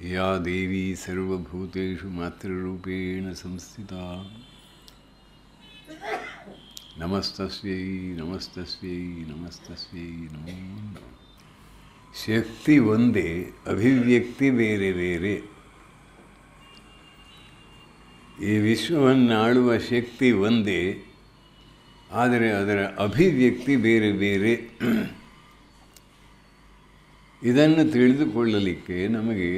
या देवी सर्वभूतेषु मातृरूपेण संस्थिता नमस्तस्यै नमस्तस्यै नमस्तस्यै नमो नमः. ಶಕ್ತಿ ಒಂದೇ, ಅಭಿವ್ಯಕ್ತಿ ಬೇರೆ ಬೇರೆ. ಈ ವಿಶ್ವವನ್ನು ಆಳುವ ಶಕ್ತಿ ಒಂದೇ, ಆದರೆ ಅದರ ಅಭಿವ್ಯಕ್ತಿ ಬೇರೆ ಬೇರೆ. ಇದನ್ನು ತಿಳಿದುಕೊಳ್ಳಲಿಕ್ಕೆ ನಮಗೆ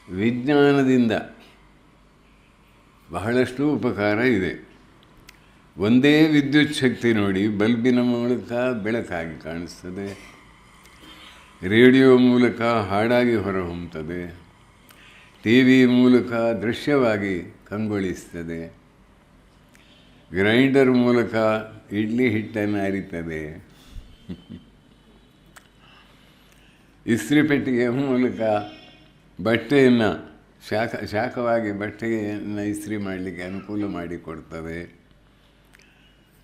ವಿಜ್ಞಾನದಿಂದ ಬಹಳಷ್ಟು ಉಪಕಾರ ಇದೆ. ಒಂದೇ ವಿದ್ಯುತ್ ಶಕ್ತಿ ನೋಡಿ, ಬಲ್ಬಿನ ಮೂಲಕ ಬೆಳಕಾಗಿ ಕಾಣಿಸ್ತದೆ, ರೇಡಿಯೋ ಮೂಲಕ ಹಾಡಾಗಿ ಹೊರಹೊಮ್ಮುತ್ತದೆ, ಟಿ ವಿ ಮೂಲಕ ದೃಶ್ಯವಾಗಿ ಕಂಗೊಳಿಸ್ತದೆ, ಗ್ರೈಂಡರ್ ಮೂಲಕ ಇಡ್ಲಿ ಹಿಟ್ಟನ್ನು ಅರಿತದೆ, ಇಸ್ತ್ರಿ ಪೆಟ್ಟಿಗೆಯ ಮೂಲಕ ಬಟ್ಟೆಯನ್ನು ಶಾಖವಾಗಿ ಬಟ್ಟೆಯನ್ನು ಇಸ್ತ್ರಿ ಮಾಡಲಿಕ್ಕೆ ಅನುಕೂಲ ಮಾಡಿಕೊಡ್ತದೆ,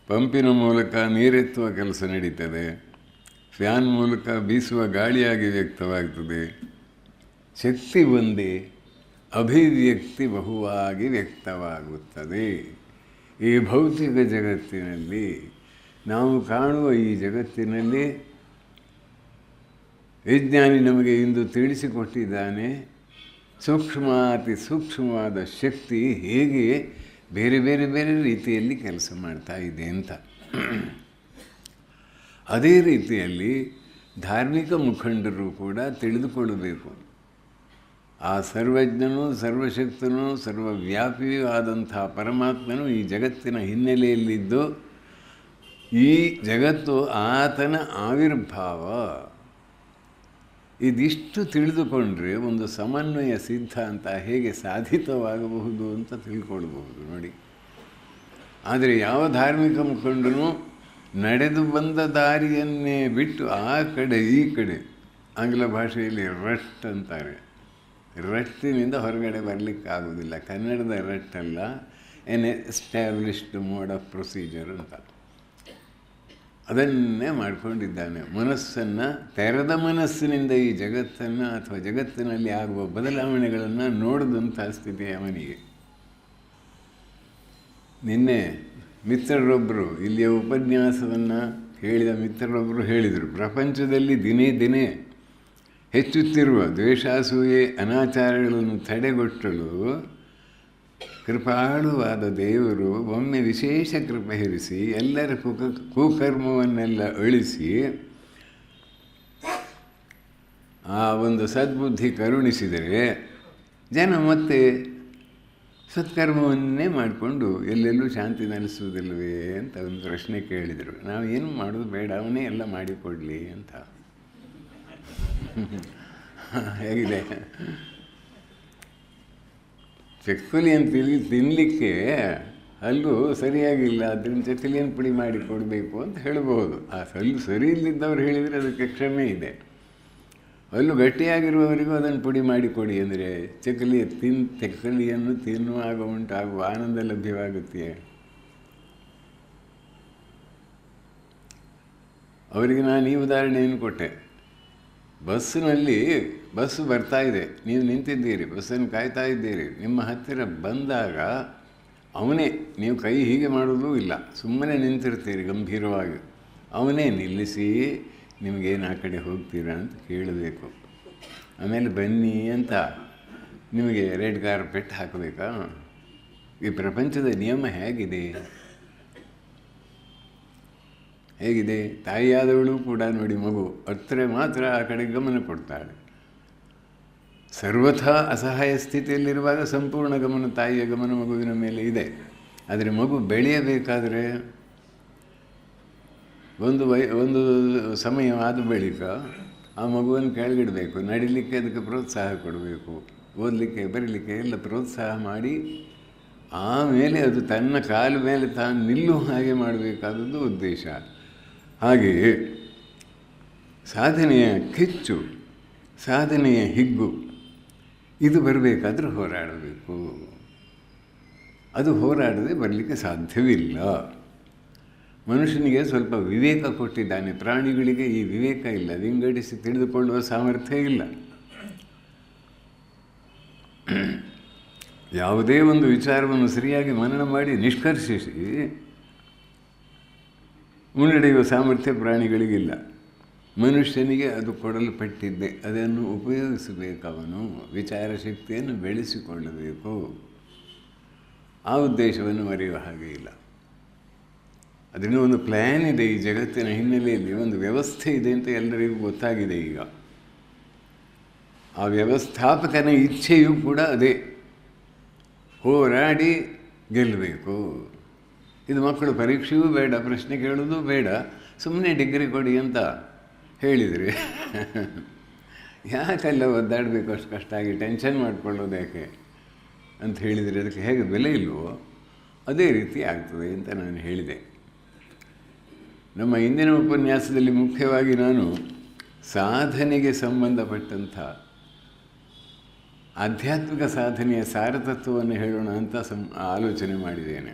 ಪಂಪಿನ ಮೂಲಕ ನೀರೆತ್ತುವ ಕೆಲಸ ನಡೀತದೆ, ಫ್ಯಾನ್ ಮೂಲಕ ಬೀಸುವ ಗಾಳಿಯಾಗಿ ವ್ಯಕ್ತವಾಗ್ತದೆ. ಶಕ್ತಿ ಒಂದೇ, ಅಭಿವ್ಯಕ್ತಿ ಬಹುವಾಗಿ ವ್ಯಕ್ತವಾಗುತ್ತದೆ. ಈ ಭೌತಿಕ ಜಗತ್ತಿನಲ್ಲಿ, ನಾವು ಕಾಣುವ ಈ ಜಗತ್ತಿನಲ್ಲಿ ವಿಜ್ಞಾನಿ ನಮಗೆ ಇಂದು ತಿಳಿಸಿಕೊಟ್ಟಿದ್ದಾನೆ, ಅತಿ ಸೂಕ್ಷ್ಮವಾದ ಶಕ್ತಿ ಹೇಗೆ ಬೇರೆ ಬೇರೆ ಬೇರೆ ರೀತಿಯಲ್ಲಿ ಕೆಲಸ ಮಾಡ್ತಾ ಇದೆ ಅಂತ. ಅದೇ ರೀತಿಯಲ್ಲಿ ಧಾರ್ಮಿಕ ಮುಖಂಡರು ಕೂಡ ತಿಳಿದುಕೊಳ್ಳಬೇಕು. ಆ ಸರ್ವಜ್ಞನೂ ಸರ್ವಶಕ್ತನೂ ಸರ್ವವ್ಯಾಪಿಯೂ ಆದಂಥ ಪರಮಾತ್ಮನು ಈ ಜಗತ್ತಿನ ಹಿನ್ನೆಲೆಯಲ್ಲಿದ್ದು, ಈ ಜಗತ್ತು ಆತನ ಆವಿರ್ಭಾವ. ಇದಿಷ್ಟು ತಿಳಿದುಕೊಂಡ್ರೆ ಒಂದು ಸಮನ್ವಯ ಸಿದ್ಧಾಂತ ಹೇಗೆ ಸಾಧಿತವಾಗಬಹುದು ಅಂತ ತಿಳ್ಕೊಳ್ಬಹುದು ನೋಡಿ. ಆದರೆ ಯಾವ ಧಾರ್ಮಿಕ ಮುಖಂಡನು ನಡೆದು ಬಂದ ದಾರಿಯನ್ನೇ ಬಿಟ್ಟು ಆ ಕಡೆ ಈ ಕಡೆ, ಆಂಗ್ಲ ಭಾಷೆಯಲ್ಲಿ ರಟ್ ಅಂತಾರೆ, ರಟ್ಟಿನಿಂದ ಹೊರಗಡೆ ಬರಲಿಕ್ಕಾಗೋದಿಲ್ಲ. ಕನ್ನಡದ ರಟ್ಟಲ್ಲ, an established mode of procedure ಅಂತ, ಅದನ್ನೇ ಮಾಡಿಕೊಂಡಿದ್ದಾನೆ. ಮನಸ್ಸನ್ನು, ತೆರೆದ ಮನಸ್ಸಿನಿಂದ ಈ ಜಗತ್ತನ್ನು ಅಥವಾ ಜಗತ್ತಿನಲ್ಲಿ ಆಗುವ ಬದಲಾವಣೆಗಳನ್ನು ನೋಡಿದಂಥ ಸ್ಥಿತಿ ಅವನಿಗೆ. ನಿನ್ನೆ ಮಿತ್ರರೊಬ್ಬರು, ಇಲ್ಲಿಯ ಉಪನ್ಯಾಸವನ್ನು ಕೇಳಿದ ಮಿತ್ರರೊಬ್ಬರು ಹೇಳಿದರು, ಪ್ರಪಂಚದಲ್ಲಿ ದಿನೇ ದಿನೇ ಹೆಚ್ಚುತ್ತಿರುವ ದ್ವೇಷಾಸೂಯೆ ಅನಾಚಾರಗಳನ್ನು ತಡೆಗಟ್ಟಲು ಕೃಪಾಳುವಾದ ದೇವರು ಒಮ್ಮೆ ವಿಶೇಷ ಕೃಪೆ ಹರಿಸಿ ಎಲ್ಲರ ಕುಕರ್ಮವನ್ನೆಲ್ಲ ಅಳಿಸಿ ಆ ಒಂದು ಸದ್ಬುದ್ಧಿ ಕರುಣಿಸಿದರೆ ಜನ ಮತ್ತೆ ಸತ್ಕರ್ಮವನ್ನೇ ಮಾಡಿಕೊಂಡು ಎಲ್ಲೆಲ್ಲೂ ಶಾಂತಿ ನೆಲೆಸುವುದಿಲ್ಲವೇ ಅಂತ ಒಂದು ಪ್ರಶ್ನೆ ಕೇಳಿದರು. ನಾವು ಏನು ಮಾಡೋದು ಬೇಡ, ಅವನೇ ಎಲ್ಲ ಮಾಡಿಕೊಡಲಿ ಅಂತ. ಹೇಗಿದೆ, ಚಕ್ಕುಲಿಯನ್ನು ತಿನ್ನಲಿಕ್ಕೆ ಹಲ್ಲು ಸರಿಯಾಗಿಲ್ಲ, ಅದರಿಂದ ಚಕ್ಕುಲಿಯನ್ನು ಪುಡಿ ಮಾಡಿ ಕೊಡಬೇಕು ಅಂತ ಹೇಳ್ಬೋದು. ಆ ಹಲ್ಲು ಸರಿ ಇಲ್ಲದಿದ್ದವ್ರು ಹೇಳಿದರೆ ಅದಕ್ಕೆ ಕ್ಷಮೆ ಇದೆ. ಹಲ್ಲು ಗಟ್ಟಿಯಾಗಿರುವವರಿಗೂ ಅದನ್ನು ಪುಡಿ ಮಾಡಿಕೊಡಿ ಅಂದರೆ ಚಕ್ಕುಲಿಯನ್ನು ತಿನ್ನುವಾಗ ಉಂಟಾಗುವ ಆನಂದ ಲಭ್ಯವಾಗುತ್ತೆ. ಅವರಿಗೆ ನಾನು ಈ ಉದಾಹರಣೆಯನ್ನು ಕೊಟ್ಟೆ. ಬಸ್ಸು ಬರ್ತಾ ಇದೆ, ನೀವು ನಿಂತಿದ್ದೀರಿ, ಬಸ್ಸನ್ನು ಕಾಯ್ತಾ ಇದ್ದೀರಿ. ನಿಮ್ಮ ಹತ್ತಿರ ಬಂದಾಗ ಅವನೇ, ನೀವು ಕೈ ಹೀಗೆ ಮಾಡೋದೂ ಇಲ್ಲ, ಸುಮ್ಮನೆ ನಿಂತಿರ್ತೀರಿ ಗಂಭೀರವಾಗಿ. ಅವನೇ ನಿಲ್ಲಿಸಿ ನಿಮಗೇನು ಆ ಕಡೆ ಹೋಗ್ತೀರಾ ಅಂತ ಕೇಳಬೇಕು. ಆಮೇಲೆ ಬನ್ನಿ ಅಂತ ನಿಮಗೆ ರೆಡ್ ಕಾರ್ಪೆಟ್ ಹಾಕಬೇಕಾ? ಈ ಪ್ರಪಂಚದ ನಿಯಮ ಹೇಗಿದೆ? ತಾಯಿಯಾದವಳು ಕೂಡ ನೋಡಿ, ಮಗು ಹತ್ತಿರ ಮಾತ್ರ ಆ ಕಡೆ ಗಮನ ಕೊಡ್ತಾಳೆ. ಸರ್ವಥಾ ಅಸಹಾಯ ಸ್ಥಿತಿಯಲ್ಲಿರುವಾಗ ಸಂಪೂರ್ಣ ಗಮನ, ತಾಯಿಯ ಗಮನ ಮಗುವಿನ ಮೇಲೆ ಇದೆ. ಆದರೆ ಮಗು ಬೆಳೆಯಬೇಕಾದರೆ ಒಂದು ಸಮಯವಾದ ಬಳಿಕ ಆ ಮಗುವನ್ನು ಕೆಳಗಿಡಬೇಕು, ನಡಿಲಿಕ್ಕೆ ಅದಕ್ಕೆ ಪ್ರೋತ್ಸಾಹ ಕೊಡಬೇಕು, ಓದಲಿಕ್ಕೆ ಬರೀಲಿಕ್ಕೆ ಎಲ್ಲ ಪ್ರೋತ್ಸಾಹ ಮಾಡಿ ಆಮೇಲೆ ಅದು ತನ್ನ ಕಾಲ ಮೇಲೆ ತಾನು ನಿಲ್ಲುವ ಹಾಗೆ ಮಾಡಬೇಕಾದದ್ದು ಉದ್ದೇಶ. ಹಾಗೆಯೇ ಸಾಧನೆಯ ಕಿಚ್ಚು, ಸಾಧನೆಯ ಹಿಗ್ಗು ಇದು ಬರಬೇಕಾದ್ರೂ ಹೋರಾಡಬೇಕು. ಅದು ಹೋರಾಡದೆ ಬರಲಿಕ್ಕೆ ಸಾಧ್ಯವಿಲ್ಲ. ಮನುಷ್ಯನಿಗೆ ಸ್ವಲ್ಪ ವಿವೇಕ ಕೊಟ್ಟಿದ್ದಾನೆ, ಪ್ರಾಣಿಗಳಿಗೆ ಈ ವಿವೇಕ ಇಲ್ಲ, ವಿಂಗಡಿಸಿ ತಿಳಿದುಕೊಳ್ಳುವ ಸಾಮರ್ಥ್ಯ ಇಲ್ಲ. ಯಾವುದೇ ಒಂದು ವಿಚಾರವನ್ನು ಸರಿಯಾಗಿ ಮನನ ಮಾಡಿ ನಿಷ್ಕರ್ಷಿಸಿ ಮುನ್ನಡೆಯುವ ಸಾಮರ್ಥ್ಯ ಪ್ರಾಣಿಗಳಿಗಿಲ್ಲ. ಮನುಷ್ಯನಿಗೆ ಅದು ಕೊಡಲ್ಪಟ್ಟಿದ್ದೆ, ಅದನ್ನು ಉಪಯೋಗಿಸಬೇಕು. ಅವನು ವಿಚಾರ ಶಕ್ತಿಯನ್ನು ಬೆಳೆಸಿಕೊಳ್ಳಬೇಕು. ಆ ಉದ್ದೇಶವನ್ನು ಮರೆಯುವ ಹಾಗೆ ಇಲ್ಲ. ಅದರಿಂದ ಒಂದು ಪ್ಲ್ಯಾನ್ ಇದೆ. ಈ ಜಗತ್ತಿನ ಹಿನ್ನೆಲೆಯಲ್ಲಿ ಒಂದು ವ್ಯವಸ್ಥೆ ಇದೆ ಅಂತ ಎಲ್ಲರಿಗೂ ಗೊತ್ತಾಗಿದೆ ಈಗ. ಆ ವ್ಯವಸ್ಥಾಪಕನ ಇಚ್ಛೆಯೂ ಕೂಡ ಅದೇ, ಹೋರಾಡಿ ಗೆಲ್ಲಬೇಕು. ಇದು ಮಕ್ಕಳು ಪರೀಕ್ಷೆಯೂ ಬೇಡ, ಪ್ರಶ್ನೆ ಕೇಳೋದು ಬೇಡ, ಸುಮ್ಮನೆ ಡಿಗ್ರಿ ಕೊಡಿ ಅಂತ ಹೇಳಿದರೆ ಯಾಕೆಲ್ಲ ಒದ್ದಾಡಬೇಕು ಅಷ್ಟು ಕಷ್ಟ ಆಗಿ ಟೆನ್ಷನ್ ಮಾಡಿಕೊಳ್ಳೋದು ಯಾಕೆ ಅಂತ ಹೇಳಿದರೆ ಅದಕ್ಕೆ ಹೇಗೆ ಬೆಲೆ ಇಲ್ವೋ ಅದೇ ರೀತಿ ಆಗ್ತದೆ ಅಂತ ನಾನು ಹೇಳಿದೆ. ನಮ್ಮ ಇಂದಿನ ಉಪನ್ಯಾಸದಲ್ಲಿ ಮುಖ್ಯವಾಗಿ ನಾನು ಸಾಧನೆಗೆ ಸಂಬಂಧಪಟ್ಟಂಥ ಆಧ್ಯಾತ್ಮಿಕ ಸಾಧನೆಯ ಸಾರತತ್ವವನ್ನು ಹೇಳೋಣ ಅಂತ ಆಲೋಚನೆ ಮಾಡಿದ್ದೇನೆ.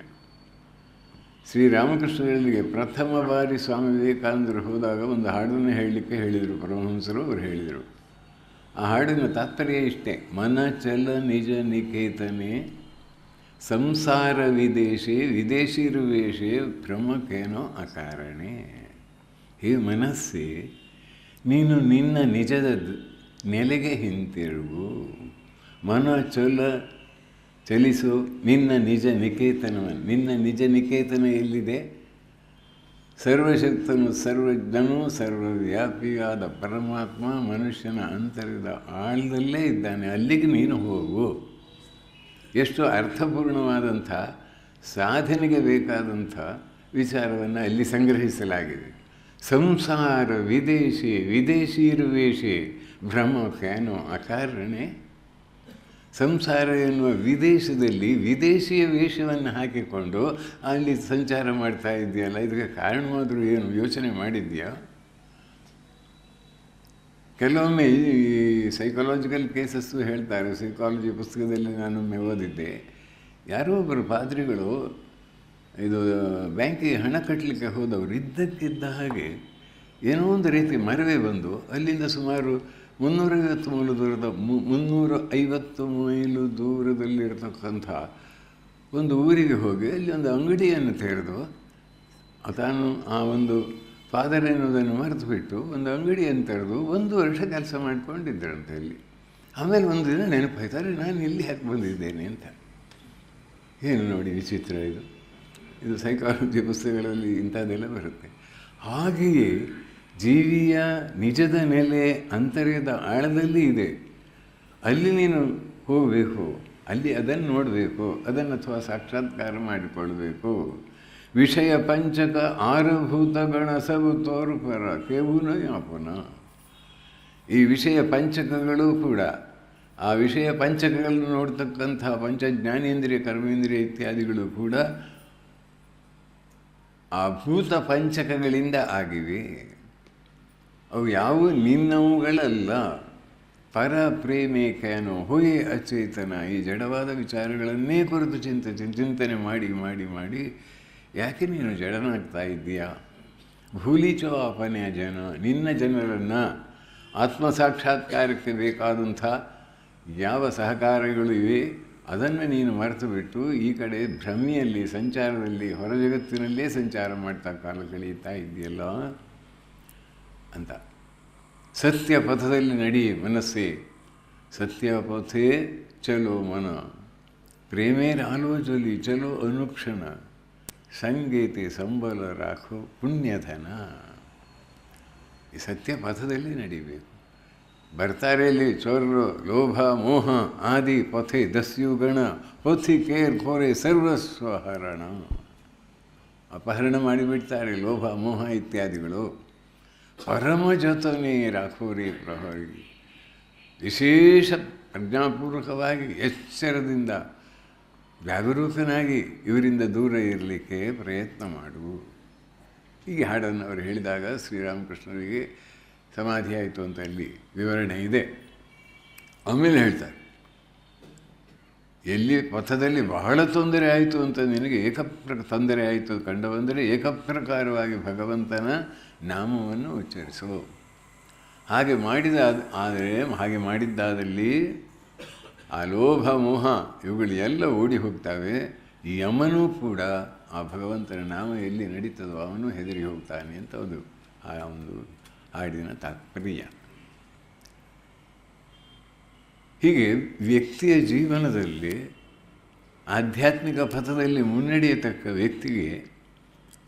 ಶ್ರೀರಾಮಕೃಷ್ಣರಿಗೆ ಪ್ರಥಮ ಬಾರಿ ಸ್ವಾಮಿ ವಿವೇಕಾನಂದರು ಹೋದಾಗ ಒಂದು ಹಾಡನ್ನು ಹೇಳಲಿಕ್ಕೆ ಹೇಳಿದರು ಪರಮಹಂಸರು. ಅವರು ಹೇಳಿದರು, ಆ ಹಾಡಿನ ತಾತ್ಪರ್ಯ ಇಷ್ಟೇ: ಮನ ಚಲ ನಿಜ ನಿಕೇತನೆ ಸಂಸಾರ ವಿದೇಶಿ ವಿದೇಶಿರುವೇಶೆ ಭ್ರಮಕ್ಕೇನೋ ಅಕಾರಣೆ. ಹೇ ಮನಸ್ಸೇ, ನೀನು ನಿನ್ನ ನಿಜದ ನೆಲೆಗೆ ಹಿಂತಿರುಗು. ಮನ ಚಲಿಸು ನಿನ್ನ ನಿಜ ನಿಕೇತನವನ್ನು. ನಿನ್ನ ನಿಜ ನಿಕೇತನ ಎಲ್ಲಿದೆ? ಸರ್ವಶಕ್ತನು, ಸರ್ವಜ್ಞನು, ಸರ್ವವ್ಯಾಪಿಯಾದ ಪರಮಾತ್ಮ ಮನುಷ್ಯನ ಅಂತರದ ಆಳದಲ್ಲೇ ಇದ್ದಾನೆ. ಅಲ್ಲಿಗೆ ನೀನು ಹೋಗು. ಎಷ್ಟು ಅರ್ಥಪೂರ್ಣವಾದಂಥ ಸಾಧನೆಗೆ ಬೇಕಾದಂಥ ವಿಚಾರವನ್ನು ಅಲ್ಲಿ ಸಂಗ್ರಹಿಸಲಾಗಿದೆ. ಸಂಸಾರ ವಿದೇಶಿ ವಿದೇಶಿರುವೇಶೆ ಭ್ರಮಕ್ಕೇನೋ ಅಕಾರಣೆ. ಸಂಸಾರ ಎನ್ನುವ ವಿದೇಶದಲ್ಲಿ ವಿದೇಶಿಯ ವೇಷವನ್ನು ಹಾಕಿಕೊಂಡು ಅಲ್ಲಿ ಸಂಚಾರ ಮಾಡ್ತಾ ಇದೆಯಲ್ಲ, ಇದಕ್ಕೆ ಕಾರಣವಾದರೂ ಏನು ಯೋಚನೆ ಮಾಡಿದ್ಯಾ? ಕೆಲವೊಮ್ಮೆ ಈ ಸೈಕಾಲಜಿಕಲ್ ಕೇಸಸ್ಸು ಹೇಳ್ತಾರೆ. ಸೈಕಾಲಜಿ ಪುಸ್ತಕದಲ್ಲಿ ನಾನೊಮ್ಮೆ ಓದಿದ್ದೆ. ಯಾರೋ ಒಬ್ಬರು ಪಾದ್ರಿಗಳು ಇದು ಬ್ಯಾಂಕಿಗೆ ಹಣ ಕಟ್ಟಲಿಕ್ಕೆ ಹೋದವರು ಇದ್ದಕ್ಕಿದ್ದ ಹಾಗೆ ಏನೋ ಒಂದು ರೀತಿ ಮರವೇ ಬಂದು ಅಲ್ಲಿಂದ ಸುಮಾರು 350 ಮೈಲು ದೂರದಲ್ಲಿರ್ತಕ್ಕಂಥ ಒಂದು ಊರಿಗೆ ಹೋಗಿ ಅಲ್ಲಿ ಒಂದು ಅಂಗಡಿಯನ್ನು ತೆರೆದು ತಾನು ಆ ಒಂದು ಫಾದರ್ ಎನ್ನುವುದನ್ನು ಮರೆತು ಬಿಟ್ಟು ಒಂದು ಅಂಗಡಿಯನ್ನು ತೆರೆದು 1 ವರ್ಷ ಕೆಲಸ ಮಾಡಿಕೊಂಡಿದ್ದರಂತೆ ಅಲ್ಲಿ. ಆಮೇಲೆ ಒಂದು ದಿನ ನೆನಪಾಯ್ತಾರೆ, ನಾನು ಇಲ್ಲಿ ಯಾಕೆ ಬಂದಿದ್ದೇನೆ ಅಂತ. ಏನು ನೋಡಿ ವಿಚಿತ್ರ ಇದು ಸೈಕಾಲಜಿ ಪುಸ್ತಕಗಳಲ್ಲಿ ಇಂಥದ್ದೆಲ್ಲ ಬರುತ್ತೆ. ಹಾಗೆಯೇ ಜೀವಿಯ ನಿಜದ ನೆಲೆ ಅಂತರ್ಯದ ಆಳದಲ್ಲಿ ಇದೆ. ಅಲ್ಲಿ ನೀನು ಹೋಗಬೇಕು, ಅಲ್ಲಿ ಅದನ್ನು ನೋಡಬೇಕು, ಅದನ್ನು ಅಥವಾ ಸಾಕ್ಷಾತ್ಕಾರ ಮಾಡಿಕೊಳ್ಬೇಕು. ವಿಷಯ ಪಂಚಕ ಆರಭೂತಗಣ ಸಬು ತೋರುಪರ ಕೇವುನ ಯಾಪನ. ಈ ವಿಷಯ ಪಂಚಕಗಳು ಕೂಡ, ಆ ವಿಷಯ ಪಂಚಕಗಳನ್ನು ನೋಡ್ತಕ್ಕಂಥ ಪಂಚಜ್ಞಾನೇಂದ್ರಿಯ ಕರ್ಮೇಂದ್ರಿಯ ಇತ್ಯಾದಿಗಳು ಕೂಡ ಆ ಭೂತ ಪಂಚಕಗಳಿಂದ ಆಗಿವೆ. ಅವು ಯಾವುವು ನಿನ್ನವುಗಳಲ್ಲ. ಪರ ಪ್ರೇಮೇಕೇನೋ ಹೋಯೇ ಅಚೇತನ. ಈ ಜಡವಾದ ವಿಚಾರಗಳನ್ನೇ ಕುರಿತು ಚಿಂತನೆ ಮಾಡಿ ಮಾಡಿ ಮಾಡಿ ಯಾಕೆ ನೀನು ಜಡನಾಗ್ತಾ ಇದ್ದೀಯಾ? ಭೂಲಿಚೋ ಅಪನೆಯ ಜನ. ನಿನ್ನ ಜನರನ್ನು ಆತ್ಮಸಾಕ್ಷಾತ್ಕಾರಕ್ಕೆ ಬೇಕಾದಂಥ ಯಾವ ಸಹಕಾರಗಳು ಇವೆ ಅದನ್ನು ನೀನು ಮರೆತು ಬಿಟ್ಟು ಈ ಕಡೆ ಭ್ರಮೆಯಲ್ಲಿ ಸಂಚಾರದಲ್ಲಿ ಹೊರ ಜಗತ್ತಿನಲ್ಲೇ ಸಂಚಾರ ಮಾಡ್ತಾ ಕಾಲ ಕಳೀತಾ ಇದೆಯಲ್ಲ ಅಂತ. ಸತ್ಯ ಪಥದಲ್ಲಿ ನಡಿ ಮನಸ್ಸೇ, ಸತ್ಯ ಪಥೇ ಚಲೋ ಮನ, ಪ್ರೇಮೇರ ಆಲೋಚಲಿ ಚಲೋ ಅನುಕ್ಷಣ, ಸಂಗೀತೆ ಸಂಬಲ ರಾಖೋ ಪುಣ್ಯಧನ. ಈ ಸತ್ಯ ಪಥದಲ್ಲಿ ನಡಿಬೇಕು. ಬರ್ತಾರೆ ಇಲ್ಲಿ ಚೋರರು, ಲೋಭ ಮೋಹ ಆದಿ ಪಥೆ ದಸ್ಯುಗಣ, ಪಥಿ ಕೇರ್ ಖೋರೆ ಸರ್ವಸ್ವ ಹರಣ. ಅಪಹರಣ ಮಾಡಿಬಿಡ್ತಾರೆ ಲೋಭ ಮೋಹ ಇತ್ಯಾದಿಗಳು. ಪರಮ ಜೊತನೆ ರಾಖೋರಿ ಪ್ರಹರಿ. ವಿಶೇಷ ಪ್ರಜ್ಞಾಪೂರ್ವಕವಾಗಿ ಎಚ್ಚರದಿಂದ ಜಾಗರೂಕನಾಗಿ ಇವರಿಂದ ದೂರ ಇರಲಿಕ್ಕೆ ಪ್ರಯತ್ನ ಮಾಡು. ಈ ಹಾಡನ್ನು ಅವರು ಹೇಳಿದಾಗ ಶ್ರೀರಾಮಕೃಷ್ಣರಿಗೆ ಸಮಾಧಿ ಆಯಿತು ಅಂತ ಅಲ್ಲಿ ವಿವರಣೆ ಇದೆ. ಆಮೇಲೆ ಹೇಳ್ತಾರೆ, ಎಲ್ಲಿ ಪಥದಲ್ಲಿ ಬಹಳ ತೊಂದರೆ ಆಯಿತು ಅಂತ ನಿನಗೆ ತೊಂದರೆ ಆಯಿತು ಕಂಡು ಬಂದರೆ ಏಕಪ್ರಕಾರವಾಗಿ ಭಗವಂತನ ನಾಮವನ್ನು ಉಚ್ಚರಿಸು. ಹಾಗೆ ಮಾಡಿದ್ದಾದಲ್ಲಿ ಆ ಲೋಭ ಮೋಹ ಇವುಗಳು ಎಲ್ಲ ಓಡಿ ಹೋಗ್ತವೆ. ಯಮನೂ ಕೂಡ ಆ ಭಗವಂತನ ನಾಮ ಎಲ್ಲಿ ನಡೀತದೋ ಅವನು ಹೆದರಿ ಹೋಗ್ತಾನೆ ಅಂತ ಆ ಒಂದು ಹಾಡಿನ ತಾತ್ಪರ್ಯ. ಹೀಗೆ ವ್ಯಕ್ತಿಯ ಜೀವನದಲ್ಲಿ ಆಧ್ಯಾತ್ಮಿಕ ಪಥದಲ್ಲಿ ಮುನ್ನಡೆಯತಕ್ಕ ವ್ಯಕ್ತಿಗೆ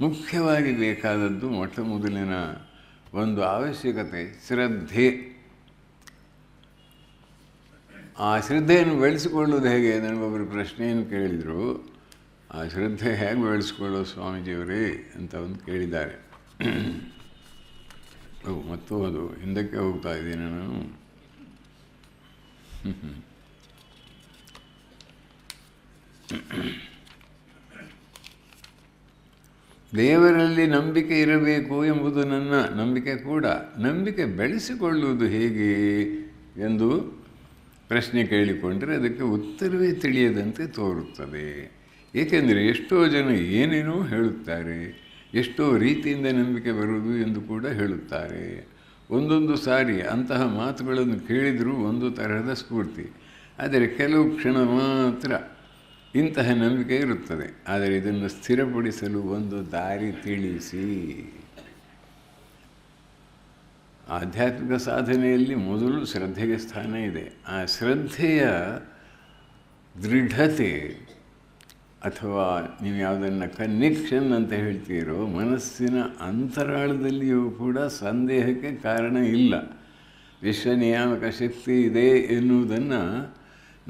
ಮುಖ್ಯವಾಗಿ ಬೇಕಾದದ್ದು ಮೊಟ್ಟ ಮೊದಲಿನ ಒಂದು ಅವಶ್ಯಕತೆ ಶ್ರದ್ಧೆ. ಆ ಶ್ರದ್ಧೆಯನ್ನು ಬೆಳೆಸಿಕೊಳ್ಳೋದು ಹೇಗೆ? ನನಗೊಬ್ಬರು ಪ್ರಶ್ನೆಯನ್ನು ಕೇಳಿದರು, ಆ ಶ್ರದ್ಧೆ ಹೇಗೆ ಬೆಳೆಸ್ಕೊಳ್ಳೋ ಸ್ವಾಮೀಜಿಯವರೇ ಅಂತ ಒಂದು ಕೇಳಿದ್ದಾರೆ. ಮತ್ತು ಅದು ಹಿಂದಕ್ಕೆ ಹೋಗ್ತಾ ಇದ್ದೀನಿ ನಾನು. ದೇವರಲ್ಲಿ ನಂಬಿಕೆ ಇರಬೇಕು ಎಂಬುದು ನನ್ನ ನಂಬಿಕೆ ಕೂಡ. ನಂಬಿಕೆ ಬೆಳೆಸಿಕೊಳ್ಳುವುದು ಹೇಗೆ ಎಂದು ಪ್ರಶ್ನೆ ಕೇಳಿಕೊಂಡರೆ ಅದಕ್ಕೆ ಉತ್ತರವೇ ತಿಳಿಯದಂತೆ ತೋರುತ್ತದೆ. ಏಕೆಂದರೆ ಎಷ್ಟೋ ಜನ ಏನೇನೋ ಹೇಳುತ್ತಾರೆ, ಎಷ್ಟೋ ರೀತಿಯಿಂದ ನಂಬಿಕೆ ಬರುವುದು ಎಂದು ಕೂಡ ಹೇಳುತ್ತಾರೆ. ಒಂದೊಂದು ಸಾರಿ ಅಂತಹ ಮಾತುಗಳನ್ನು ಕೇಳಿದರೂ ಒಂದು ತರಹದ ಸ್ಫೂರ್ತಿ. ಆದರೆ ಕೆಲವು ಕ್ಷಣ ಮಾತ್ರ ಇಂತಹ ನಂಬಿಕೆ ಇರುತ್ತದೆ. ಆದರೆ ಇದನ್ನು ಸ್ಥಿರಪಡಿಸಲು ಒಂದು ದಾರಿ ತಿಳಿಸಿ. ಆಧ್ಯಾತ್ಮಿಕ ಸಾಧನೆಯಲ್ಲಿ ಮೊದಲು ಶ್ರದ್ಧೆಗೆ ಸ್ಥಾನ ಇದೆ. ಆ ಶ್ರದ್ಧೆಯ ದೃಢತೆ ಅಥವಾ ನೀವು ಯಾವುದನ್ನು ಕನ್ನೆಕ್ಷನ್ ಅಂತ ಹೇಳ್ತೀರೋ, ಮನಸ್ಸಿನ ಅಂತರಾಳದಲ್ಲಿಯೂ ಕೂಡ ಸಂದೇಹಕ್ಕೆ ಕಾರಣ ಇಲ್ಲ. ವಿಶ್ವನಿಯಾಮಕ ಶಕ್ತಿ ಇದೆ ಎನ್ನುವುದನ್ನು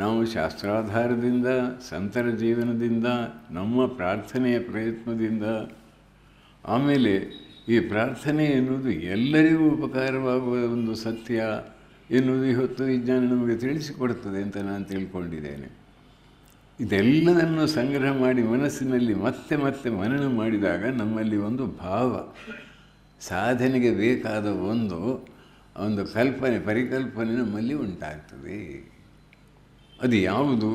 ನಾವು ಶಾಸ್ತ್ರಾಧಾರದಿಂದ, ಸಂತರ ಜೀವನದಿಂದ, ನಮ್ಮ ಪ್ರಾರ್ಥನೆಯ ಪ್ರಯತ್ನದಿಂದ, ಆಮೇಲೆ ಈ ಪ್ರಾರ್ಥನೆ ಎನ್ನುವುದು ಎಲ್ಲರಿಗೂ ಉಪಕಾರವಾಗುವ ಒಂದು ಸತ್ಯ ಎನ್ನುವುದು ಇವತ್ತು ವಿಜ್ಞಾನ ನಮಗೆ ತಿಳಿಸಿಕೊಡುತ್ತದೆ ಅಂತ ನಾನು ತಿಳ್ಕೊಂಡಿದ್ದೇನೆ. ಇದೆಲ್ಲದನ್ನು ಸಂಗ್ರಹ ಮಾಡಿ ಮನಸ್ಸಿನಲ್ಲಿ ಮತ್ತೆ ಮತ್ತೆ ಮನನ ಮಾಡಿದಾಗ ನಮ್ಮಲ್ಲಿ ಒಂದು ಭಾವ, ಸಾಧನೆಗೆ ಬೇಕಾದ ಒಂದು ಕಲ್ಪನೆ, ಪರಿಕಲ್ಪನೆ ನಮ್ಮಲ್ಲಿ ಉಂಟಾಗ್ತದೆ. ಅದು ಯಾವುದು?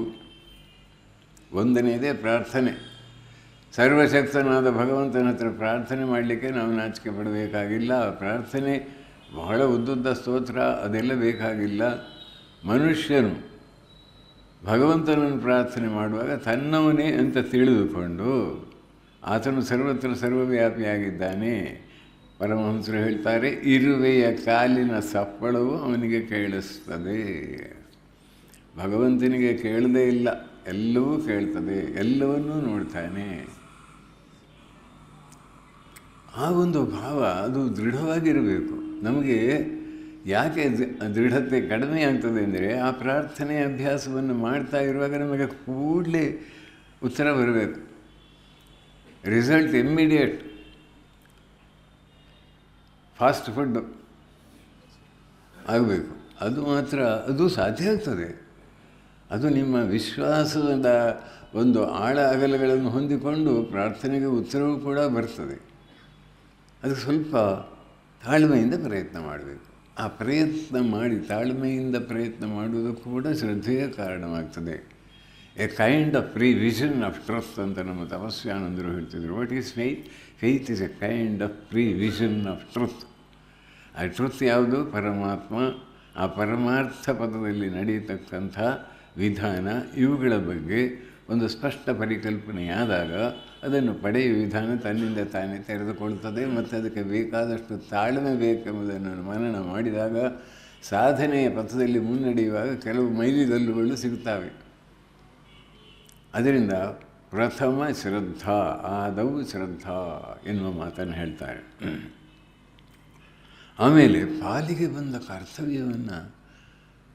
ಒಂದನೇದೇ ಪ್ರಾರ್ಥನೆ. ಸರ್ವಶಕ್ತನಾದ ಭಗವಂತನ ಹತ್ರ ಪ್ರಾರ್ಥನೆ ಮಾಡಲಿಕ್ಕೆ ನಾವು ನಾಚಿಕೆ ಪಡಬೇಕಾಗಿಲ್ಲ. ಪ್ರಾರ್ಥನೆ ಬಹಳ ಉದ್ದುದ್ದ ಸ್ತೋತ್ರ ಅದೆಲ್ಲ ಬೇಕಾಗಿಲ್ಲ. ಮನುಷ್ಯನು ಭಗವಂತನನ್ನು ಪ್ರಾರ್ಥನೆ ಮಾಡುವಾಗ ತನ್ನವನೇ ಅಂತ ತಿಳಿದುಕೊಂಡು ಆತನು ಸರ್ವತ್ರ ಸರ್ವವ್ಯಾಪಿಯಾಗಿದ್ದಾನೆ. ಪರಮಹಂಸರು ಹೇಳ್ತಾರೆ, ಇರುವೆಯ ಕಾಲಿನ ಸಪ್ಪಳವು ಅವನಿಗೆ ಕೇಳಿಸ್ತದೆ. ಭಗವಂತನಿಗೆ ಕೇಳದೇ ಇಲ್ಲ, ಎಲ್ಲವೂ ಕೇಳ್ತದೆ, ಎಲ್ಲವನ್ನೂ ನೋಡ್ತಾನೆ. ಆ ಒಂದು ಭಾವ ಅದು ದೃಢವಾಗಿರಬೇಕು. ನಮಗೆ ಯಾಕೆ ದೃಢತೆ ಕಡಿಮೆ ಆಗ್ತದೆ ಅಂದರೆ, ಆ ಪ್ರಾರ್ಥನೆಯ ಅಭ್ಯಾಸವನ್ನು ಮಾಡ್ತಾ ಇರುವಾಗ ನಮಗೆ ಕೂಡಲೇ ಉತ್ತರ ಬರಬೇಕು, ರಿಸಲ್ಟ್ ಇಮ್ಮಿಡಿಯೇಟ್, ಫಾಸ್ಟ್ ಫುಡ್ ಆಗಬೇಕು. ಅದು ಮಾತ್ರ ಅದು ಸಾಧ್ಯ ಆಗ್ತದೆ. ಅದು ನಿಮ್ಮ ವಿಶ್ವಾಸದ ಒಂದು ಆಳ ಅಗಲಗಳನ್ನು ಹೊಂದಿಕೊಂಡು ಪ್ರಾರ್ಥನೆಗೆ ಉತ್ತರವೂ ಕೂಡ ಬರ್ತದೆ. ಅದು ಸ್ವಲ್ಪ ತಾಳ್ಮೆಯಿಂದ ಪ್ರಯತ್ನ ಮಾಡಬೇಕು. ಆ ಪ್ರಯತ್ನ ಮಾಡಿ ತಾಳ್ಮೆಯಿಂದ ಪ್ರಯತ್ನ ಮಾಡುವುದು ಕೂಡ ಶ್ರದ್ಧೆಯ ಕಾರಣವಾಗ್ತದೆ. A kind of prevision of trust ಅಂತ ನಮ್ಮ ತಪಸ್ಯಾನಂದರು ಹೇಳ್ತಿದ್ರು. What is faith? Faith is a kind of prevision of truth. ಆ ಟ್ರುತ್ ಯಾವುದು? ಪರಮಾತ್ಮ. ಆ ಪರಮಾರ್ಥ ಪದದಲ್ಲಿ ನಡೆಯತಕ್ಕಂಥ ವಿಧಾನ, ಇವುಗಳ ಬಗ್ಗೆ ಒಂದು ಸ್ಪಷ್ಟ ಪರಿಕಲ್ಪನೆಯಾದಾಗ ಅದನ್ನು ಪಡೆಯುವ ವಿಧಾನ ತನ್ನಿಂದ ತಾನೇ ತೆರೆದುಕೊಳ್ತದೆ. ಮತ್ತು ಅದಕ್ಕೆ ಬೇಕಾದಷ್ಟು ತಾಳ್ಮೆ ಬೇಕೆಂಬುದನ್ನು ಮನನ ಮಾಡಿದಾಗ ಸಾಧನೆಯ ಪಥದಲ್ಲಿ ಮುನ್ನಡೆಯುವಾಗ ಕೆಲವು ಮೈಲಿಗಲ್ಲುಗಳು ಸಿಗುತ್ತವೆ. ಅದರಿಂದ ಪ್ರಥಮ ಶ್ರದ್ಧಾ, ಆದವು ಶ್ರದ್ಧಾ ಎನ್ನುವ ಮಾತನ್ನು ಹೇಳ್ತಾರೆ. ಆಮೇಲೆ ಪಾಲಿಗೆ ಬಂದ ಕರ್ತವ್ಯವನ್ನು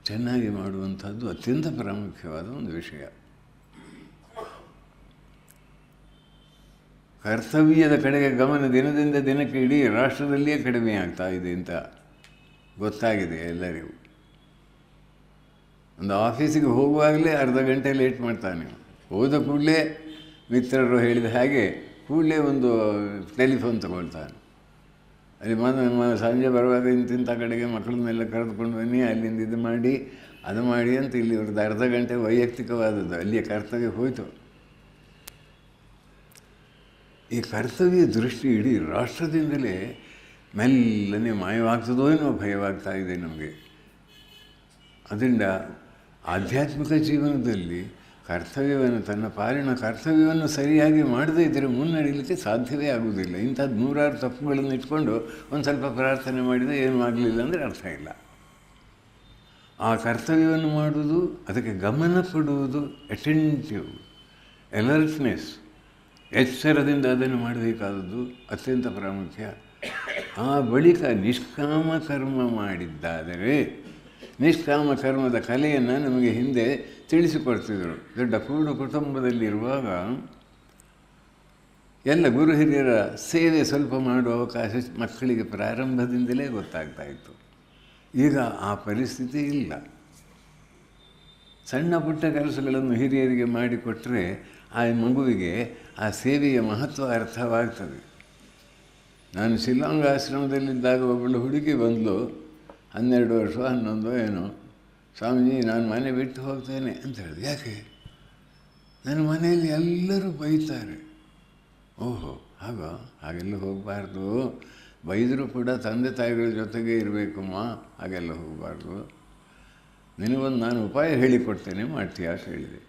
ಚೆನ್ನಾಗಿ ಮಾಡುವಂಥದ್ದು ಅತ್ಯಂತ ಪ್ರಾಮುಖ್ಯವಾದ ಒಂದು ವಿಷಯ. ಕರ್ತವ್ಯದ ಕಡೆಗೆ ಗಮನ ದಿನದಿಂದ ದಿನಕ್ಕೆ ಇಡೀ ರಾಷ್ಟ್ರದಲ್ಲಿಯೇ ಕಡಿಮೆ ಆಗ್ತಾ ಇದೆ ಅಂತ ಗೊತ್ತಾಗಿದೆ ಎಲ್ಲರಿಗೂ. ಒಂದು ಆಫೀಸಿಗೆ ಹೋಗುವಾಗಲೇ ಅರ್ಧ ಗಂಟೆ ಲೇಟ್ ಮಾಡ್ತಾನೆ. ಹೋದ ಕೂಡಲೇ ಮಿತ್ರರು ಹೇಳಿದ ಹಾಗೆ ಕೂಡಲೇ ಒಂದು ಟೆಲಿಫೋನ್ ತಗೊಳ್ತಾನೆ. ಅಲ್ಲಿ ಸಂಜೆ ಬರುವಾಗ ಇಂತಿಂಥ ಕಡೆಗೆ ಮಕ್ಕಳನ್ನೆಲ್ಲ ಕರೆದುಕೊಂಡು ಬನ್ನಿ, ಅಲ್ಲಿಂದ ಇದು ಮಾಡಿ ಅದು ಮಾಡಿ ಅಂತ ಇಲ್ಲಿ ಅವ್ರದ್ದು ಅರ್ಧ ಗಂಟೆ ವೈಯಕ್ತಿಕವಾದದ್ದು ಅಲ್ಲಿಯ ಕರ್ತವ್ಯ ಹೋಯಿತು. ಈ ಕರ್ತವ್ಯ ದೃಷ್ಟಿ ಇಡೀ ರಾಷ್ಟ್ರದಿಂದಲೇ ಮೆಲ್ಲನೆ ಮಾಯವಾಗ್ತದೋ ಏನೋ ಭಯವಾಗ್ತಾ ಇದೆ ನಮಗೆ. ಅದರಿಂದ ಆಧ್ಯಾತ್ಮಿಕ ಜೀವನದಲ್ಲಿ ಕರ್ತವ್ಯವನ್ನು ತನ್ನ ಪಾಲಿನ ಕರ್ತವ್ಯವನ್ನು ಸರಿಯಾಗಿ ಮಾಡದೇ ಇದ್ದರೆ ಮುನ್ನಡೆಯಲಿಕ್ಕೆ ಸಾಧ್ಯವೇ ಆಗುವುದಿಲ್ಲ. ಇಂಥದ್ದು ನೂರಾರು ತಪ್ಪುಗಳನ್ನು ಇಟ್ಕೊಂಡು ಒಂದು ಸ್ವಲ್ಪ ಪ್ರಾರ್ಥನೆ ಮಾಡಿದರೆ ಏನೂ ಆಗಲಿಲ್ಲ ಅಂದರೆ ಅರ್ಥ ಇಲ್ಲ. ಆ ಕರ್ತವ್ಯವನ್ನು ಮಾಡುವುದು, ಅದಕ್ಕೆ ಗಮನ ಕೊಡುವುದು, ಅಟೆಂಟಿವ್, ಅಲರ್ಟ್ನೆಸ್, ಎಚ್ಚರದಿಂದ ಅದನ್ನು ಮಾಡಬೇಕಾದದ್ದು ಅತ್ಯಂತ ಪ್ರಾಮುಖ್ಯ. ಆ ಬಳಿಕ ನಿಷ್ಕಾಮ ಕರ್ಮ ಮಾಡಿದ್ದಾದರೆ, ನಿಷ್ಕಾಮ ಕರ್ಮದ ಕಲೆಯನ್ನು ನಮಗೆ ಹಿಂದೆ ತಿಳಿಸಿಕೊಡ್ತಿದ್ದರು. ದೊಡ್ಡ ಕೂಡು ಕುಟುಂಬದಲ್ಲಿರುವಾಗ ಎಲ್ಲ ಗುರು ಹಿರಿಯರ ಸೇವೆ ಸ್ವಲ್ಪ ಮಾಡುವ ಅವಕಾಶ ಮಕ್ಕಳಿಗೆ ಪ್ರಾರಂಭದಿಂದಲೇ ಗೊತ್ತಾಗ್ತಾ ಇತ್ತು. ಈಗ ಆ ಪರಿಸ್ಥಿತಿ ಇಲ್ಲ. ಸಣ್ಣ ಪುಟ್ಟ ಕೆಲಸಗಳನ್ನು ಹಿರಿಯರಿಗೆ ಮಾಡಿಕೊಟ್ಟರೆ ಆ ಮಗುವಿಗೆ ಆ ಸೇವೆಯ ಮಹತ್ವ ಅರ್ಥವಾಗ್ತದೆ. ನಾನು ಶಿಲ್ಲಾಂಗ್ ಆಶ್ರಮದಲ್ಲಿದ್ದಾಗ ಒಬ್ಬಳು ಹುಡುಗಿ ಬಂದಳು, 12 ವರ್ಷ 11 ಏನೋ. ಸ್ವಾಮೀಜಿ, ನಾನು ಮನೆ ಬಿಟ್ಟು ಹೋಗ್ತೇನೆ ಅಂತ ಹೇಳಿದೆ. ಯಾಕೆ? ನನ್ನ ಮನೆಯಲ್ಲಿ ಎಲ್ಲರೂ ಬೈತಾರೆ. ಓಹೋ, ಹಾಗೆಲ್ಲ ಹೋಗಬಾರ್ದು, ಬೈದರೂ ಕೂಡ ತಂದೆ ತಾಯಿಗಳ ಜೊತೆಗೆ ಇರಬೇಕಮ್ಮ, ಹಾಗೆಲ್ಲ ಹೋಗಬಾರ್ದು. ನಿನಗೊಂದು ನಾನು ಉಪಾಯ ಹೇಳಿಕೊಡ್ತೇನೆ, ಮಾಡ್ತೀಯಾ ಅಂತ ಹೇಳಿದೆ.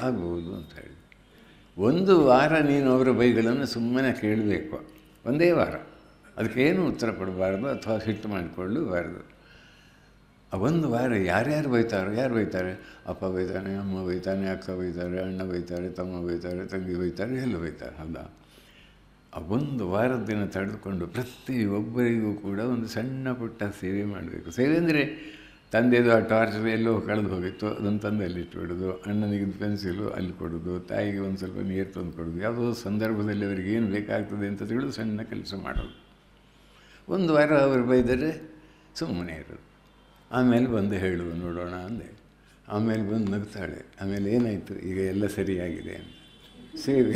ಆಗ್ಬೋದು ಅಂತ ಹೇಳಿದೆ. 1 ವಾರ ನೀನು ಅವರ ಬೈಗಳನ್ನು ಸುಮ್ಮನೆ ಕೇಳಬೇಕು, 1 ವಾರ. ಅದಕ್ಕೇನು ಉತ್ತರ ಕೊಡಬಾರ್ದು ಅಥವಾ ಸಿಟ್ಟು ಮಾಡಿಕೊಳ್ಳಬಾರ್ದು. 1 ವಾರ ಯಾರ್ಯಾರು ಬೈತಾರೋ, ಯಾರು ಬೈತಾರೆ? ಅಪ್ಪ ಬೈತಾನೆ, ಅಮ್ಮ ಬೈತಾನೆ, ಅಕ್ಕ ಬೈತಾರೆ, ಅಣ್ಣ ಬೈತಾರೆ, ತಮ್ಮ ಬೈತಾರೆ, ತಂಗಿ ಬೈತಾರೆ, ಎಲ್ಲ ಬೈತಾರೆ. ಹೌದಾ? ಆ 1 ವಾರದ ದಿನ ತಡೆದುಕೊಂಡು ಪ್ರತಿಯೊಬ್ಬರಿಗೂ ಕೂಡ ಒಂದು ಸಣ್ಣ ಪುಟ್ಟ ಸೇವೆ ಮಾಡಬೇಕು. ಸೇವೆ ಅಂದರೆ ತಂದೆದು ಆ ಟಾರ್ಚ್ ಎಲ್ಲೋ ಕಳೆದು ಹೋಗಿತ್ತು, ಅದನ್ನು ತಂದು ಅಲ್ಲಿ ಇಟ್ಬಿಡೋದು, ಅಣ್ಣನಿಗೆ ಪೆನ್ಸಿಲು ಅಲ್ಲಿ ಕೊಡೋದು, ತಾಯಿಗೆ ಒಂದು ಸ್ವಲ್ಪ ನೀರು ತಂದು ಕೊಡೋದು, ಯಾವುದೋ ಸಂದರ್ಭದಲ್ಲಿ ಅವರಿಗೆ ಏನು ಬೇಕಾಗ್ತದೆ ಅಂತ ತಿಳಿದು ಸಣ್ಣ ಕೆಲಸ ಮಾಡೋದು. 1 ವಾರ ಅವರು ಬೈದರೆ ಸುಮ್ಮನೆ ಇರೋದು. ಆಮೇಲೆ ಬಂದು ಹೇಳುವ ನೋಡೋಣ ಅಂದೆ. ಆಮೇಲೆ ಬಂದು ನಗ್ತಾಳೆ. ಆಮೇಲೆ ಏನಾಯಿತು, ಈಗ ಎಲ್ಲ ಸರಿಯಾಗಿದೆ ಅಂತ. ಸೇವೆ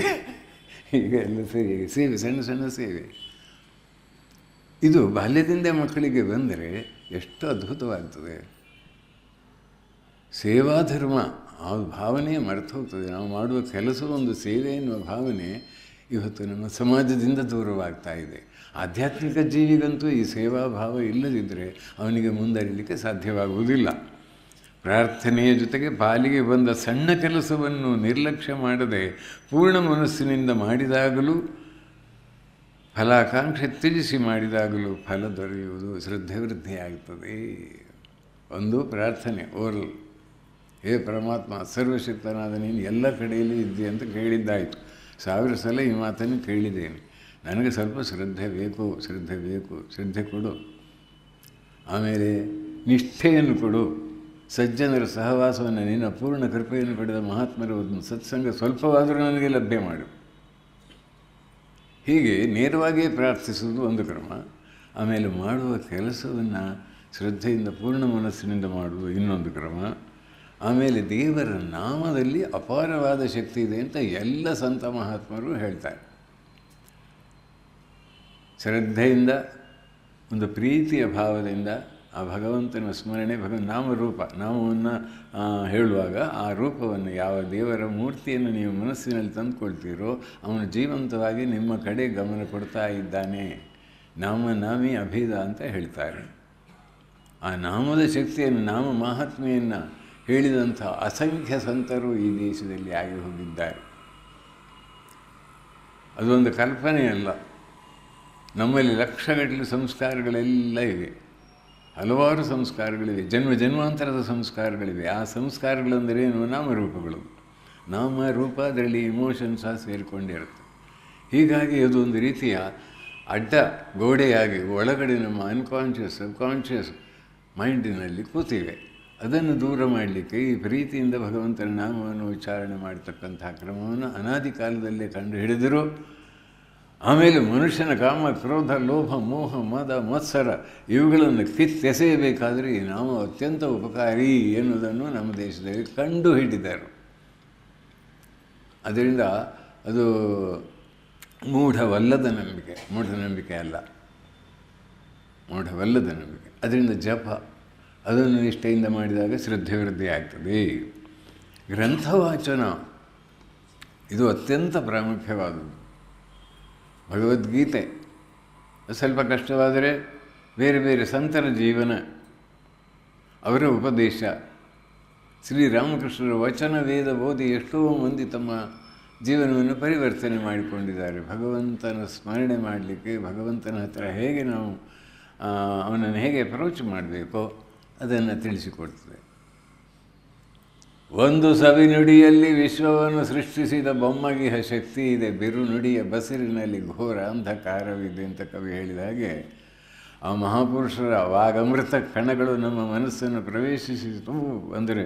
ಈಗ ಎಲ್ಲ ಸರಿಯಾಗಿ, ಸೇವೆ, ಸಣ್ಣ ಸಣ್ಣ ಸೇವೆ. ಇದು ಬಾಲ್ಯದಿಂದ ಮಕ್ಕಳಿಗೆ ಬಂದರೆ ಎಷ್ಟು ಅದ್ಭುತವಾಗ್ತದೆ. ಸೇವಾಧರ್ಮ ಆ ಭಾವನೆ ಮರೆತು ಹೋಗ್ತದೆ. ನಾವು ಮಾಡುವ ಕೆಲಸವು ಒಂದು ಸೇವೆ ಎನ್ನುವ ಭಾವನೆ ಇವತ್ತು ನಮ್ಮ ಸಮಾಜದಿಂದ ದೂರವಾಗ್ತಾ ಇದೆ. ಆಧ್ಯಾತ್ಮಿಕ ಜೀವಿಗಂತೂ ಈ ಸೇವಾ ಭಾವ ಇಲ್ಲದಿದ್ದರೆ ಅವನಿಗೆ ಮುಂದರಿಲಿಕ್ಕೆ ಸಾಧ್ಯವಾಗುವುದಿಲ್ಲ. ಪ್ರಾರ್ಥನೆಯ ಜೊತೆಗೆ ಪಾಲಿಗೆ ಬಂದ ಸಣ್ಣ ಕೆಲಸವನ್ನು ನಿರ್ಲಕ್ಷ್ಯ ಮಾಡದೆ ಪೂರ್ಣ ಮನಸ್ಸಿನಿಂದ ಮಾಡಿದಾಗಲೂ, ಫಲಾಕಾಂಕ್ಷೆ ತ್ಯಜಿಸಿ ಮಾಡಿದಾಗಲೂ ಫಲ ದೊರೆಯುವುದು, ಶ್ರದ್ಧೆ ವೃದ್ಧಿಯಾಗುತ್ತದೆ. ಒಂದು ಪ್ರಾರ್ಥನೆ ಓರಲ್, ಹೇ ಪರಮಾತ್ಮ, ಸರ್ವಶಕ್ತನಾದ ನೀನು ಎಲ್ಲ ಕಡೆಯಲ್ಲಿ ಇದ್ದೆ ಅಂತ ಕೇಳಿದ್ದಾಯಿತು. 1000 ಸಲ ಈ ಮಾತನ್ನು ಕೇಳಿದ್ದೇನೆ. ನನಗೆ ಸ್ವಲ್ಪ ಶ್ರದ್ಧೆ ಬೇಕು, ಶ್ರದ್ಧೆ ಕೊಡು. ಆಮೇಲೆ ನಿಷ್ಠೆಯನ್ನು ಕೊಡು. ಸಜ್ಜನರ ಸಹವಾಸವನ್ನು, ನಿನ್ನ ಪೂರ್ಣ ಕೃಪೆಯನ್ನು ಪಡೆದ ಮಹಾತ್ಮರ ಒಂದು ಸತ್ಸಂಗ ಸ್ವಲ್ಪವಾದರೂ ನನಗೆ ಲಭ್ಯ ಮಾಡು. ಹೀಗೆ ನೇರವಾಗಿಯೇ ಪ್ರಾರ್ಥಿಸುವುದು ಒಂದು ಕ್ರಮ. ಆಮೇಲೆ ಮಾಡುವ ಕೆಲಸವನ್ನು ಶ್ರದ್ಧೆಯಿಂದ ಪೂರ್ಣ ಮನಸ್ಸಿನಿಂದ ಮಾಡುವುದು ಇನ್ನೊಂದು ಕ್ರಮ. ಆಮೇಲೆ ದೇವರ ನಾಮದಲ್ಲಿ ಅಪಾರವಾದ ಶಕ್ತಿ ಇದೆ ಅಂತ ಎಲ್ಲ ಸಂತ ಮಹಾತ್ಮರು ಹೇಳ್ತಾರೆ. ಶ್ರದ್ಧೆಯಿಂದ, ಒಂದು ಪ್ರೀತಿಯ ಭಾವದಿಂದ ಆ ಭಗವಂತನ ಸ್ಮರಣೆ, ನಾಮವನ್ನು ಹೇಳುವಾಗ ಆ ರೂಪವನ್ನು, ಯಾವ ದೇವರ ಮೂರ್ತಿಯನ್ನು ನೀವು ಮನಸ್ಸಿನಲ್ಲಿ ತಂದುಕೊಳ್ತೀರೋ ಅವನು ಜೀವಂತವಾಗಿ ನಿಮ್ಮ ಕಡೆ ಗಮನ ಕೊಡ್ತಾ ಇದ್ದಾನೆ. ನಾಮಿ ಅಭೇದ ಅಂತ ಹೇಳ್ತಾರೆ. ಆ ನಾಮದ ಶಕ್ತಿಯನ್ನು, ನಾಮ ಮಹಾತ್ಮೆಯನ್ನು ಹೇಳಿದಂಥ ಅಸಂಖ್ಯ ಸಂತರು ಈ ದೇಶದಲ್ಲಿ ಆಗಿ ಹೋಗಿದ್ದಾರೆ. ಅದೊಂದು ಕಲ್ಪನೆಯಲ್ಲ. ನಮ್ಮಲ್ಲಿ ಲಕ್ಷಗಟ್ಟಲೆ ಸಂಸ್ಕಾರಗಳೆಲ್ಲ ಇವೆ, ಹಲವಾರು ಸಂಸ್ಕಾರಗಳಿವೆ, ಜನ್ಮಾಂತರದ ಸಂಸ್ಕಾರಗಳಿವೆ. ಆ ಸಂಸ್ಕಾರಗಳೆಂದರೇನು? ನಾಮರೂಪಗಳು. ನಾಮರೂಪ, ಅದರಲ್ಲಿ ಇಮೋಷನ್ಸ್ ಸಹ ಸೇರಿಕೊಂಡಿರುತ್ತೆ. ಹೀಗಾಗಿ ಅದೊಂದು ರೀತಿಯ ಅಡ್ಡ ಗೋಡೆಯಾಗಿ ಒಳಗಡೆ ನಮ್ಮ ಅನ್ಕಾನ್ಷಿಯಸ್, ಸಬ್ಕಾನ್ಷಿಯಸ್ ಮೈಂಡಿನಲ್ಲಿ ಕೂತಿವೆ. ಅದನ್ನು ದೂರ ಮಾಡಲಿಕ್ಕೆ ಈ ಪ್ರೀತಿಯಿಂದ ಭಗವಂತನ ನಾಮವನ್ನು ಉಚ್ಚಾರಣೆ ಮಾಡತಕ್ಕಂಥ ಕ್ರಮವನ್ನು ಅನಾದಿ ಕಾಲದಲ್ಲೇ ಕಂಡು ಹಿಡಿದರು. ಆಮೇಲೆ ಮನುಷ್ಯನ ಕಾಮ, ಕ್ರೋಧ, ಲೋಭ, ಮೋಹ, ಮದ, ಮತ್ಸರ ಇವುಗಳನ್ನು ಕಿತ್ತೆಸೆಯಬೇಕಾದರೆ ಈ ನಾಮ ಅತ್ಯಂತ ಉಪಕಾರಿ ಎನ್ನುವುದನ್ನು ನಮ್ಮ ದೇಶದಲ್ಲಿ ಕಂಡು ಹಿಡಿದರು. ಅದರಿಂದ ಅದು ಮೂಢವಲ್ಲದ ನಂಬಿಕೆ, ಮೂಢನಂಬಿಕೆ ಅಲ್ಲ, ಮೂಢವಲ್ಲದ ನಂಬಿಕೆ. ಅದರಿಂದ ಜಪ, ಅದನ್ನು ನಿಷ್ಠೆಯಿಂದ ಮಾಡಿದಾಗ ಶ್ರದ್ಧೆ ವೃದ್ಧಿ ಆಗ್ತದೆ. ಗ್ರಂಥವಾಚನ ಇದು ಅತ್ಯಂತ ಪ್ರಾಮುಖ್ಯವಾದದ್ದು. ಭಗವದ್ಗೀತೆ ಸ್ವಲ್ಪ ಕಷ್ಟವಾದರೆ ಬೇರೆ ಬೇರೆ ಸಂತರ ಜೀವನ, ಅವರ ಉಪದೇಶ ಶ್ರೀರಾಮಕೃಷ್ಣರ ವಚನ ವೇದ ಓದಿ ಎಷ್ಟೋ ಮಂದಿ ತಮ್ಮ ಜೀವನವನ್ನು ಪರಿವರ್ತನೆ ಮಾಡಿಕೊಂಡಿದ್ದಾರೆ. ಭಗವಂತನ ಸ್ಮರಣೆ ಮಾಡಲಿಕ್ಕೆ, ಭಗವಂತನ ಹತ್ರ ಹೇಗೆ ನಾವು ಅವನನ್ನು ಹೇಗೆ ಅಪ್ರೋಚ್ ಮಾಡಬೇಕೋ ಅದನ್ನು ತಿಳಿಸಿಕೊಡ್ತದೆ. ಒಂದು ಸವಿನುಡಿಯಲ್ಲಿ ವಿಶ್ವವನ್ನು ಸೃಷ್ಟಿಸಿದ ಬೊಮ್ಮಗಿಹ ಶಕ್ತಿ ಇದೆ, ಬಿರುನುಡಿಯ ಬಸಿರಿನಲ್ಲಿ ಘೋರ ಅಂಧಕಾರವಿದೆ ಅಂತ ಕವಿ ಹೇಳಿದ ಹಾಗೆ ಆ ಮಹಾಪುರುಷರ ವಾಗಮೃತ ಕಣಗಳು ನಮ್ಮ ಮನಸ್ಸನ್ನು ಪ್ರವೇಶಿಸಿತು ಅಂದರೆ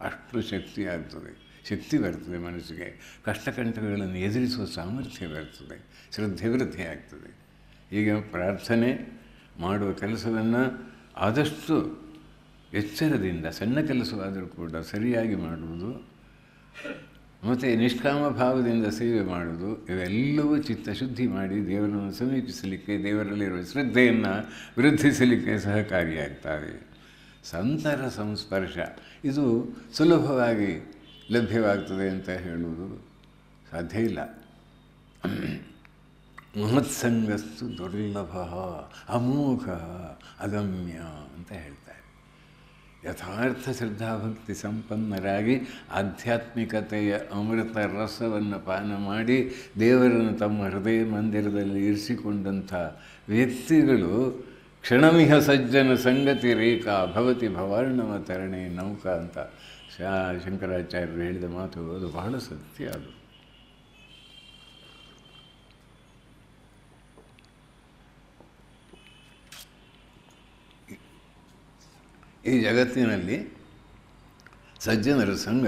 ಅಷ್ಟು ಶಕ್ತಿ ಆಗ್ತದೆ, ಶಕ್ತಿ ಬರ್ತದೆ ಮನಸ್ಸಿಗೆ. ಕಷ್ಟಕಂಟಗಳನ್ನು ಎದುರಿಸುವ ಸಾಮರ್ಥ್ಯ ಬರ್ತದೆ, ಶ್ರದ್ಧೆ ವೃದ್ಧಿ ಆಗ್ತದೆ. ಈಗ ಪ್ರಾರ್ಥನೆ ಮಾಡುವ ಕೆಲಸವನ್ನು ಆದಷ್ಟು ಎಚ್ಚರದಿಂದ, ಸಣ್ಣ ಕೆಲಸವಾದರೂ ಕೂಡ ಸರಿಯಾಗಿ ಮಾಡುವುದು ಮತ್ತು ನಿಷ್ಕಾಮ ಭಾವದಿಂದ ಸೇವೆ ಮಾಡುವುದು, ಇವೆಲ್ಲವೂ ಚಿತ್ತಶುದ್ಧಿ ಮಾಡಿ ದೇವರನ್ನು ಸಮೀಪಿಸಲಿಕ್ಕೆ, ದೇವರಲ್ಲಿರುವ ಶ್ರದ್ಧೆಯನ್ನು ವೃದ್ಧಿಸಲಿಕ್ಕೆ ಸಹಕಾರಿಯಾಗ್ತವೆ. ಸಂತರ ಸಂಸ್ಪರ್ಶ ಇದು ಸುಲಭವಾಗಿ ಲಭ್ಯವಾಗ್ತದೆ ಅಂತ ಹೇಳುವುದು ಸಾಧ್ಯ ಇಲ್ಲ. ಮಹತ್ಸಂಗಸ್ತು ದುರ್ಲಭ ಅಮೋಘ ಅಗಮ್ಯ ಅಂತ ಹೇಳ್ತಾರೆ. ಯಥಾರ್ಥ ಶ್ರದ್ಧಾಭಕ್ತಿ ಸಂಪನ್ನರಾಗಿ ಆಧ್ಯಾತ್ಮಿಕತೆಯ ಅಮೃತ ರಸವನ್ನು ಪಾನ ಮಾಡಿ ದೇವರನ್ನು ತಮ್ಮ ಹೃದಯ ಮಂದಿರದಲ್ಲಿ ಇರಿಸಿಕೊಂಡಂಥ ವ್ಯಕ್ತಿಗಳು ಕ್ಷಣಮಿಹ ಸಜ್ಜನ ಸಂಗತಿ ರೇಖಾ ಭವತಿ ಭವಾರ್ಣವ ತರಣೆ ನೌಕಾ ಅಂತ ಶಂಕರಾಚಾರ್ಯರು ಹೇಳಿದ ಮಾತು, ಅದು ಬಹಳ ಸತ್ಯ. ಅದು ಈ ಜಗತ್ತಿನಲ್ಲಿ ಸಜ್ಜನರ ಸಂಘ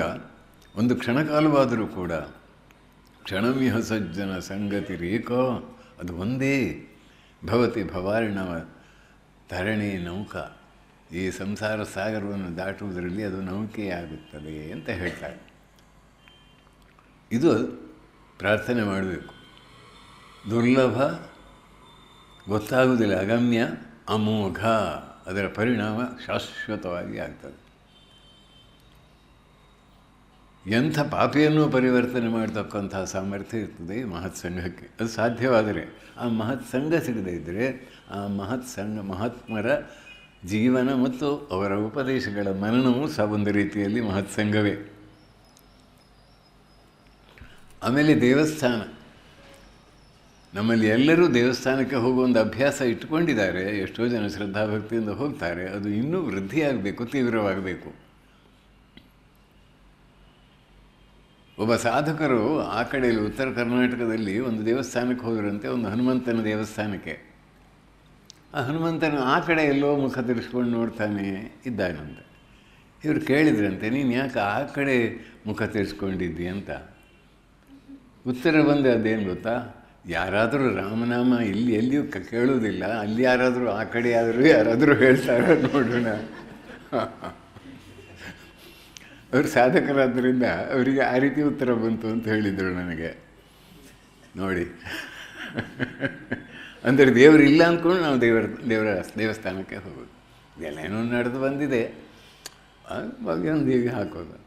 ಒಂದು ಕ್ಷಣಕಾಲವಾದರೂ ಕೂಡ ಕ್ಷಣಮಿಹ ಸಜ್ಜನ ಸಂಗತಿ ರೇಖಾ, ಅದು ಒಂದೇ. ಭವತಿ ಭವಾರ್ಣವ ತರಣಿ ನೌಕಾ, ಈ ಸಂಸಾರ ಸಾಗರವನ್ನು ದಾಟುವುದರಲ್ಲಿ ಅದು ನೌಕೆಯಾಗುತ್ತದೆ ಅಂತ ಹೇಳ್ತಾರೆ. ಇದು ಪ್ರಾರ್ಥನೆ ಮಾಡಬೇಕು. ದುರ್ಲಭ ಗೊತ್ತಾಗುವುದಿಲ್ಲ, ಅಗಮ್ಯ ಅಮೋಘ, ಅದರ ಪರಿಣಾಮ ಶಾಶ್ವತವಾಗಿ ಆಗ್ತದೆ. ಎಂಥ ಪಾಪಿಯನ್ನು ಪರಿವರ್ತನೆ ಮಾಡತಕ್ಕಂಥ ಸಾಮರ್ಥ್ಯ ಇರ್ತದೆ ಈ ಮಹತ್ಸಂಘಕ್ಕೆ. ಅದು ಸಾಧ್ಯವಾದರೆ, ಆ ಮಹತ್ಸಂಘ ಸಿಗದೇ ಇದ್ದರೆ ಆ ಮಹಾತ್ಮರ ಜೀವನ ಮತ್ತು ಅವರ ಉಪದೇಶಗಳ ಮನನವೂ ಸಹ ಒಂದು ರೀತಿಯಲ್ಲಿ ಮಹತ್ಸಂಘವೇ. ಆಮೇಲೆ ದೇವಸ್ಥಾನ, ನಮ್ಮಲ್ಲಿ ಎಲ್ಲರೂ ದೇವಸ್ಥಾನಕ್ಕೆ ಹೋಗುವ ಒಂದು ಅಭ್ಯಾಸ ಇಟ್ಟುಕೊಂಡಿದ್ದಾರೆ. ಎಷ್ಟೋ ಜನ ಶ್ರದ್ಧಾಭಕ್ತಿಯಿಂದ ಹೋಗ್ತಾರೆ. ಅದು ಇನ್ನೂ ವೃದ್ಧಿಯಾಗಬೇಕು, ತೀವ್ರವಾಗಬೇಕು. ಒಬ್ಬ ಸಾಧಕರು ಆ ಕಡೆಯಲ್ಲಿ ಉತ್ತರ ಕರ್ನಾಟಕದಲ್ಲಿ ಒಂದು ದೇವಸ್ಥಾನಕ್ಕೆ ಹೋದರಂತೆ, ಒಂದು ಹನುಮಂತನ ದೇವಸ್ಥಾನಕ್ಕೆ. ಆ ಹನುಮಂತನ ಆ ಕಡೆ ಎಲ್ಲೋ ಮುಖ ತಿರ್ಸ್ಕೊಂಡು ನೋಡ್ತಾನೆ ಇದ್ದಾನಂತೆ. ಇವರು ಕೇಳಿದ್ರಂತೆ, ನೀನು ಯಾಕೆ ಆ ಕಡೆ ಮುಖ ತಿರ್ಸ್ಕೊಂಡಿದ್ದಿ ಅಂತ. ಉತ್ತರ ಬಂದು ಅದೇನು ಗೊತ್ತಾ, ಯಾರಾದರೂ ರಾಮನಾಮ ಇಲ್ಲಿ ಎಲ್ಲಿಯೂ ಕೇಳುವುದಿಲ್ಲ, ಅಲ್ಲಿ ಯಾರಾದರೂ ಆ ಕಡೆ ಯಾರಾದರೂ ಹೇಳ್ತಾರೋ ನೋಡೋಣ. ಅವರು ಸಾಧಕರಾದ್ದರಿಂದ ಅವರಿಗೆ ಆ ರೀತಿ ಉತ್ತರ ಬಂತು ಅಂತ ಹೇಳಿದರು ನನಗೆ. ನೋಡಿ, ಅಂದರೆ ದೇವರು ಇಲ್ಲ ಅಂದ್ಕೊಂಡು ನಾವು ದೇವಸ್ಥಾನಕ್ಕೆ ಹೋಗೋದು. ಎಲ್ಲೇನೋ ನಡೆದು ಬಂದಿದೆ, ಒಂದು ಹೀಗೆ ಹಾಕೋದು.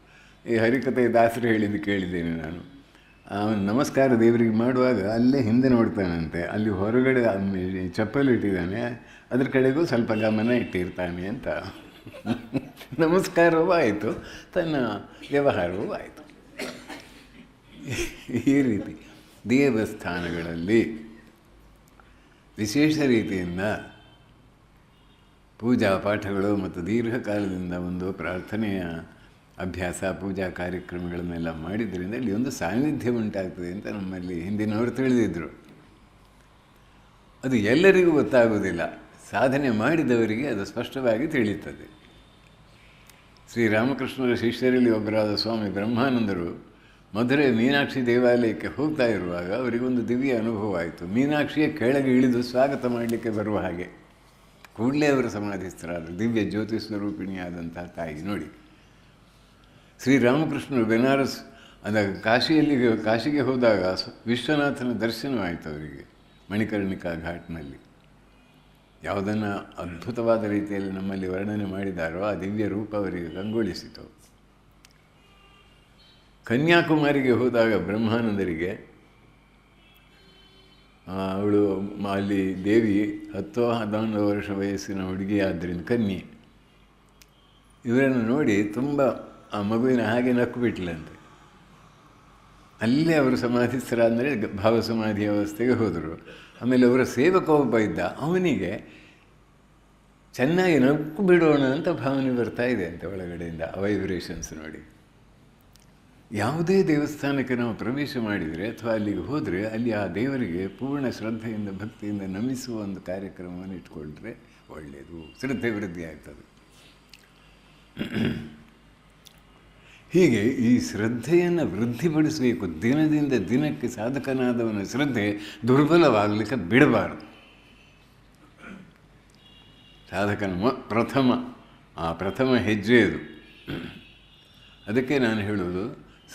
ಈ ಹರಿಕಥೆ ದಾಸರು ಹೇಳಿದ್ದು ಕೇಳಿದ್ದೇನೆ ನಾನು. ಅವನು ನಮಸ್ಕಾರ ದೇವರಿಗೆ ಮಾಡುವಾಗ ಅಲ್ಲೇ ಹಿಂದೆ ನೋಡ್ತಾನಂತೆ, ಅಲ್ಲಿ ಹೊರಗಡೆ ಚಪ್ಪಲಿ ಇಟ್ಟಿದ್ದಾನೆ, ಅದ್ರ ಕಡೆಗೂ ಸ್ವಲ್ಪ ಗಮನ ಇಟ್ಟಿರ್ತಾನೆ ಅಂತ. ನಮಸ್ಕಾರವೂ ಆಯಿತು, ತನ್ನ ವ್ಯವಹಾರವೂ ಆಯಿತು. ಈ ರೀತಿ ದೇವಸ್ಥಾನಗಳಲ್ಲಿ ವಿಶೇಷ ರೀತಿಯಿಂದ ಪೂಜಾ ಪಾಠಗಳು ಮತ್ತು ದೀರ್ಘಕಾಲದಿಂದ ಒಂದು ಪ್ರಾರ್ಥನೆಯ ಅಭ್ಯಾಸ, ಪೂಜಾ ಕಾರ್ಯಕ್ರಮಗಳನ್ನೆಲ್ಲ ಮಾಡಿದ್ದರಿಂದ ಇಲ್ಲಿ ಒಂದು ಸಾನ್ನಿಧ್ಯ ಉಂಟಾಗ್ತದೆ ಅಂತ ನಮ್ಮಲ್ಲಿ ಹಿಂದಿನವರು ತಿಳಿದಿದ್ದರು. ಅದು ಎಲ್ಲರಿಗೂ ಗೊತ್ತಾಗುವುದಿಲ್ಲ, ಸಾಧನೆ ಮಾಡಿದವರಿಗೆ ಅದು ಸ್ಪಷ್ಟವಾಗಿ ತಿಳಿಯುತ್ತದೆ. ಶ್ರೀರಾಮಕೃಷ್ಣರ ಶಿಷ್ಯರಲ್ಲಿ ಒಬ್ಬರಾದ ಸ್ವಾಮಿ ಬ್ರಹ್ಮಾನಂದರು ಮಧುರೆ ಮೀನಾಕ್ಷಿ ದೇವಾಲಯಕ್ಕೆ ಹೋಗ್ತಾ ಇರುವಾಗ ಅವರಿಗೊಂದು ದಿವ್ಯ ಅನುಭವ ಆಯಿತು. ಮೀನಾಕ್ಷಿಯ ಕೆಳಗೆ ಇಳಿದು ಸ್ವಾಗತ ಮಾಡಲಿಕ್ಕೆ ಬರುವ ಹಾಗೆ ಕೂಡಲೇ ಅವರು ಸಮಾಧಿಸ್ಥರಾದರು. ದಿವ್ಯ ಜ್ಯೋತಿ ಸ್ವರೂಪಿಣಿಯಾದಂತಹ ತಾಯಿ. ನೋಡಿ, ಶ್ರೀರಾಮಕೃಷ್ಣರು ಬೆನಾರಸ್ ಕಾಶಿಗೆ ಹೋದಾಗ ವಿಶ್ವನಾಥನ ದರ್ಶನವಾಯಿತು ಅವರಿಗೆ ಮಣಿಕರ್ಣಿಕಾ ಘಾಟ್ನಲ್ಲಿ. ಯಾವುದನ್ನು ಅದ್ಭುತವಾದ ರೀತಿಯಲ್ಲಿ ನಮ್ಮಲ್ಲಿ ವರ್ಣನೆ ಮಾಡಿದಾರೋ ಆ ದಿವ್ಯ ರೂಪ ಅವರಿಗೆ ಕಂಗೊಳಿಸಿತು. ಕನ್ಯಾಕುಮಾರಿಗೆ ಹೋದಾಗ ಬ್ರಹ್ಮಾನಂದರಿಗೆ ಅವಳು ಅಲ್ಲಿ ದೇವಿ 10-11 ವರ್ಷ ವಯಸ್ಸಿನ ಹುಡುಗಿ ಆದ್ದರಿಂದ ಕನ್ಯೆ. ಇವರನ್ನು ನೋಡಿ ತುಂಬ ಆ ಮಗುವಿನ ಹಾಗೆ ನಕ್ಕು ಬಿಟ್ಲಂತೆ. ಅಲ್ಲೇ ಅವರು ಸಮಾಧಿಸ್ಥರಾದರೆ ಭಾವಸಮಾಧಿ ಅವಸ್ಥೆಗೆ ಹೋದರು. ಆಮೇಲೆ ಅವರ ಸೇವಕ ಒಬ್ಬ ಇದ್ದ, ಅವನಿಗೆ ಚೆನ್ನಾಗಿ ನಕ್ಕು ಬಿಡೋಣ ಅಂತ ಭಾವನೆ ಬರ್ತಾ ಇದೆ ಅಂತ ಒಳಗಡೆಯಿಂದ, ವೈಬ್ರೇಷನ್ಸ್ ನೋಡಿ. ಯಾವುದೇ ದೇವಸ್ಥಾನಕ್ಕೆ ನಾವು ಪ್ರವೇಶ ಮಾಡಿದರೆ ಅಥವಾ ಅಲ್ಲಿಗೆ ಹೋದರೆ ಅಲ್ಲಿ ಆ ದೇವರಿಗೆ ಪೂರ್ಣ ಶ್ರದ್ಧೆಯಿಂದ ಭಕ್ತಿಯಿಂದ ನಮಿಸುವ ಒಂದು ಕಾರ್ಯಕ್ರಮವನ್ನು ಇಟ್ಕೊಂಡ್ರೆ ಒಳ್ಳೆಯದು, ಶ್ರದ್ಧೆ ವೃದ್ಧಿ ಆಗ್ತದೆ. ಹೀಗೆ ಈ ಶ್ರದ್ಧೆಯನ್ನು ವೃದ್ಧಿಪಡಿಸಬೇಕು. ದಿನದಿಂದ ದಿನಕ್ಕೆ ಸಾಧಕನಾದವನ ಶ್ರದ್ಧೆ ದುರ್ಬಲವಾಗಲಿಕ್ಕೆ ಬಿಡಬಾರದು. ಸಾಧಕನ ಪ್ರಥಮ ಹೆಜ್ಜೆ ಅದು. ಅದಕ್ಕೆ ನಾನು ಹೇಳೋದು,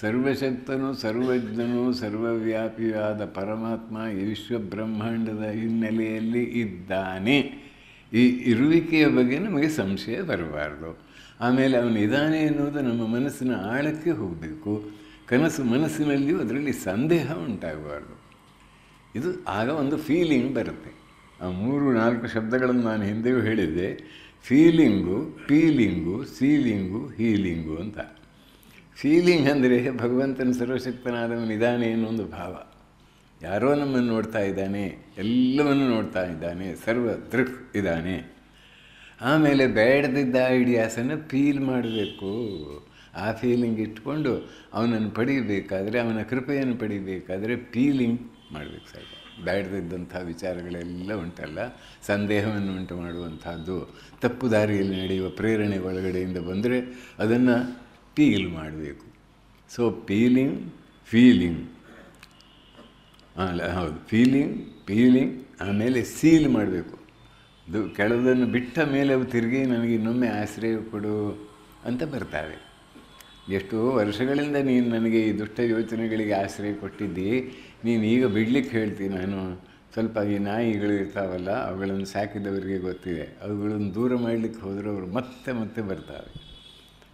ಸರ್ವಶಕ್ತನು, ಸರ್ವಜ್ಞನು, ಸರ್ವವ್ಯಾಪಿಯಾದ ಪರಮಾತ್ಮ ಈ ವಿಶ್ವ ಬ್ರಹ್ಮಾಂಡದ ಹಿನ್ನೆಲೆಯಲ್ಲಿ ಇದ್ದಾನೆ. ಈ ಇರುವಿಕೆಯ ಬಗ್ಗೆ ನಮಗೆ ಸಂಶಯ ಬರಬಾರ್ದು. ಆಮೇಲೆ ಅವನಿದ್ದಾನೆ ಎನ್ನುವುದು ನಮ್ಮ ಮನಸ್ಸಿನ ಆಳಕ್ಕೆ ಹೋಗಬೇಕು. ಮನಸ್ಸಿನಲ್ಲಿಯೂ ಅದರಲ್ಲಿ ಸಂದೇಹ ಉಂಟಾಗಬಾರ್ದು. ಇದು ಆಗ ಒಂದು ಫೀಲಿಂಗ್ ಬರುತ್ತೆ. ಆ 3-4 ಶಬ್ದಗಳನ್ನು ನಾನು ಹಿಂದೆಯೂ ಹೇಳಿದ್ದೆ. ಫೀಲಿಂಗು, ಪೀಲಿಂಗು, ಸೀಲಿಂಗು, ಹೀಲಿಂಗು ಅಂತ. ಫೀಲಿಂಗ್ ಅಂದರೆ ಭಗವಂತನ ಸರ್ವಶಕ್ತನಾದವನಿದ್ದಾನೆ ಅನ್ನೋ ಭಾವ. ಯಾರೋ ನಮ್ಮನ್ನು ನೋಡ್ತಾ ಇದ್ದಾನೆ, ಎಲ್ಲವನ್ನು ನೋಡ್ತಾ ಇದ್ದಾನೆ, ಸರ್ವ ದೃಕ್ ಇದ್ದಾನೆ. ಆಮೇಲೆ ಬೇಡದಿದ್ದ ಐಡಿಯಾಸನ್ನು ಫೀಲ್ ಮಾಡಬೇಕು. ಆ ಫೀಲಿಂಗ್ ಇಟ್ಕೊಂಡು ಅವನನ್ನು ಪಡೀಬೇಕಾದ್ರೆ, ಅವನ ಕೃಪೆಯನ್ನು ಪಡೀಬೇಕಾದ್ರೆ ಫೀಲಿಂಗ್ ಮಾಡಬೇಕು ಸಾಕು. ಬೇಡದಿದ್ದಂಥ ವಿಚಾರಗಳೆಲ್ಲ ಉಂಟಲ್ಲ, ಸಂದೇಹವನ್ನು ಉಂಟು ಮಾಡುವಂಥದ್ದು, ತಪ್ಪು ದಾರಿಯಲ್ಲಿ ನಡೆಯುವ ಪ್ರೇರಣೆ ಒಳಗಡೆಯಿಂದ ಬಂದರೆ ಅದನ್ನು ಫೀಲ್ ಮಾಡಬೇಕು. ಸೊ ಫೀಲಿಂಗ್ ಹೌದು, ಫೀಲಿಂಗ್ ಆಮೇಲೆ ಸೀಲ್ ಮಾಡಬೇಕು. ಅದು ಕೆಲವುದನ್ನು ಬಿಟ್ಟ ಮೇಲೆ ಅವು ತಿರುಗಿ ನನಗೆ ಇನ್ನೊಮ್ಮೆ ಆಶ್ರಯ ಕೊಡು ಅಂತ ಬರ್ತಾವೆ. ಎಷ್ಟೋ ವರ್ಷಗಳಿಂದ ನೀನು ನನಗೆ ಈ ದುಷ್ಟ ಯೋಚನೆಗಳಿಗೆ ಆಶ್ರಯ ಕೊಟ್ಟಿದ್ದಿ, ನೀನು ಈಗ ಬಿಡಲಿಕ್ಕೆ ಹೇಳ್ತೀನಿ. ನಾನು ಸ್ವಲ್ಪ ಈ ನಾಯಿಗಳು ಇರ್ತಾವಲ್ಲ, ಅವುಗಳನ್ನು ಸಾಕಿದವರಿಗೆ ಗೊತ್ತಿದೆ. ಅವುಗಳನ್ನು ದೂರ ಮಾಡಲಿಕ್ಕೆ ಹೋದರೆ ಅವರು ಮತ್ತೆ ಬರ್ತಾವೆ.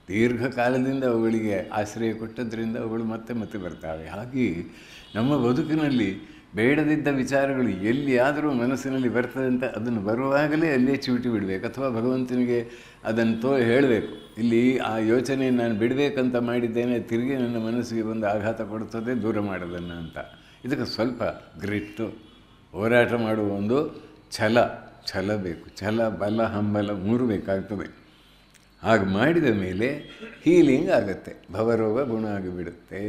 ದೀರ್ಘಕಾಲದಿಂದ ಅವುಗಳಿಗೆ ಆಶ್ರಯ ಕೊಟ್ಟದ್ರಿಂದ ಅವುಗಳು ಮತ್ತೆ ಬರ್ತಾವೆ. ಹಾಗೆ ನಮ್ಮ ಬದುಕಿನಲ್ಲಿ ಬೇಡದಿದ್ದ ವಿಚಾರಗಳು ಎಲ್ಲಿಯಾದರೂ ಮನಸ್ಸಿನಲ್ಲಿ ಬರ್ತದೆ ಅಂತ ಅದನ್ನು ಬರುವಾಗಲೇ ಅಲ್ಲೇ ಚಿವುಟಿ ಬಿಡಬೇಕು, ಅಥವಾ ಭಗವಂತನಿಗೆ ಅದನ್ನು ಹೇಳಬೇಕು. ಇಲ್ಲಿ ಆ ಯೋಚನೆ ನಾನು ಬಿಡಬೇಕಂತ ಮಾಡಿದ್ದೇನೆ, ತಿರುಗಿ ನನ್ನ ಮನಸ್ಸಿಗೆ ಒಂದು ಆಘಾತ ಕೊಡುತ್ತದೆ, ದೂರ ಮಾಡೋದನ್ನು ಅಂತ. ಇದಕ್ಕೆ ಸ್ವಲ್ಪ ಗ್ರಿಟ್ಟು, ಹೋರಾಟ ಮಾಡುವ ಒಂದು ಛಲ ಬೇಕು. ಛಲ, ಬಲ, ಹಂಬಲ 3 ಬೇಕಾಗ್ತದೆ. ಹಾಗೆ ಮಾಡಿದ ಮೇಲೆ ಹೀಲಿಂಗ್ ಆಗುತ್ತೆ, ಭವರೋಗ ಗುಣ ಆಗಿಬಿಡುತ್ತೆ.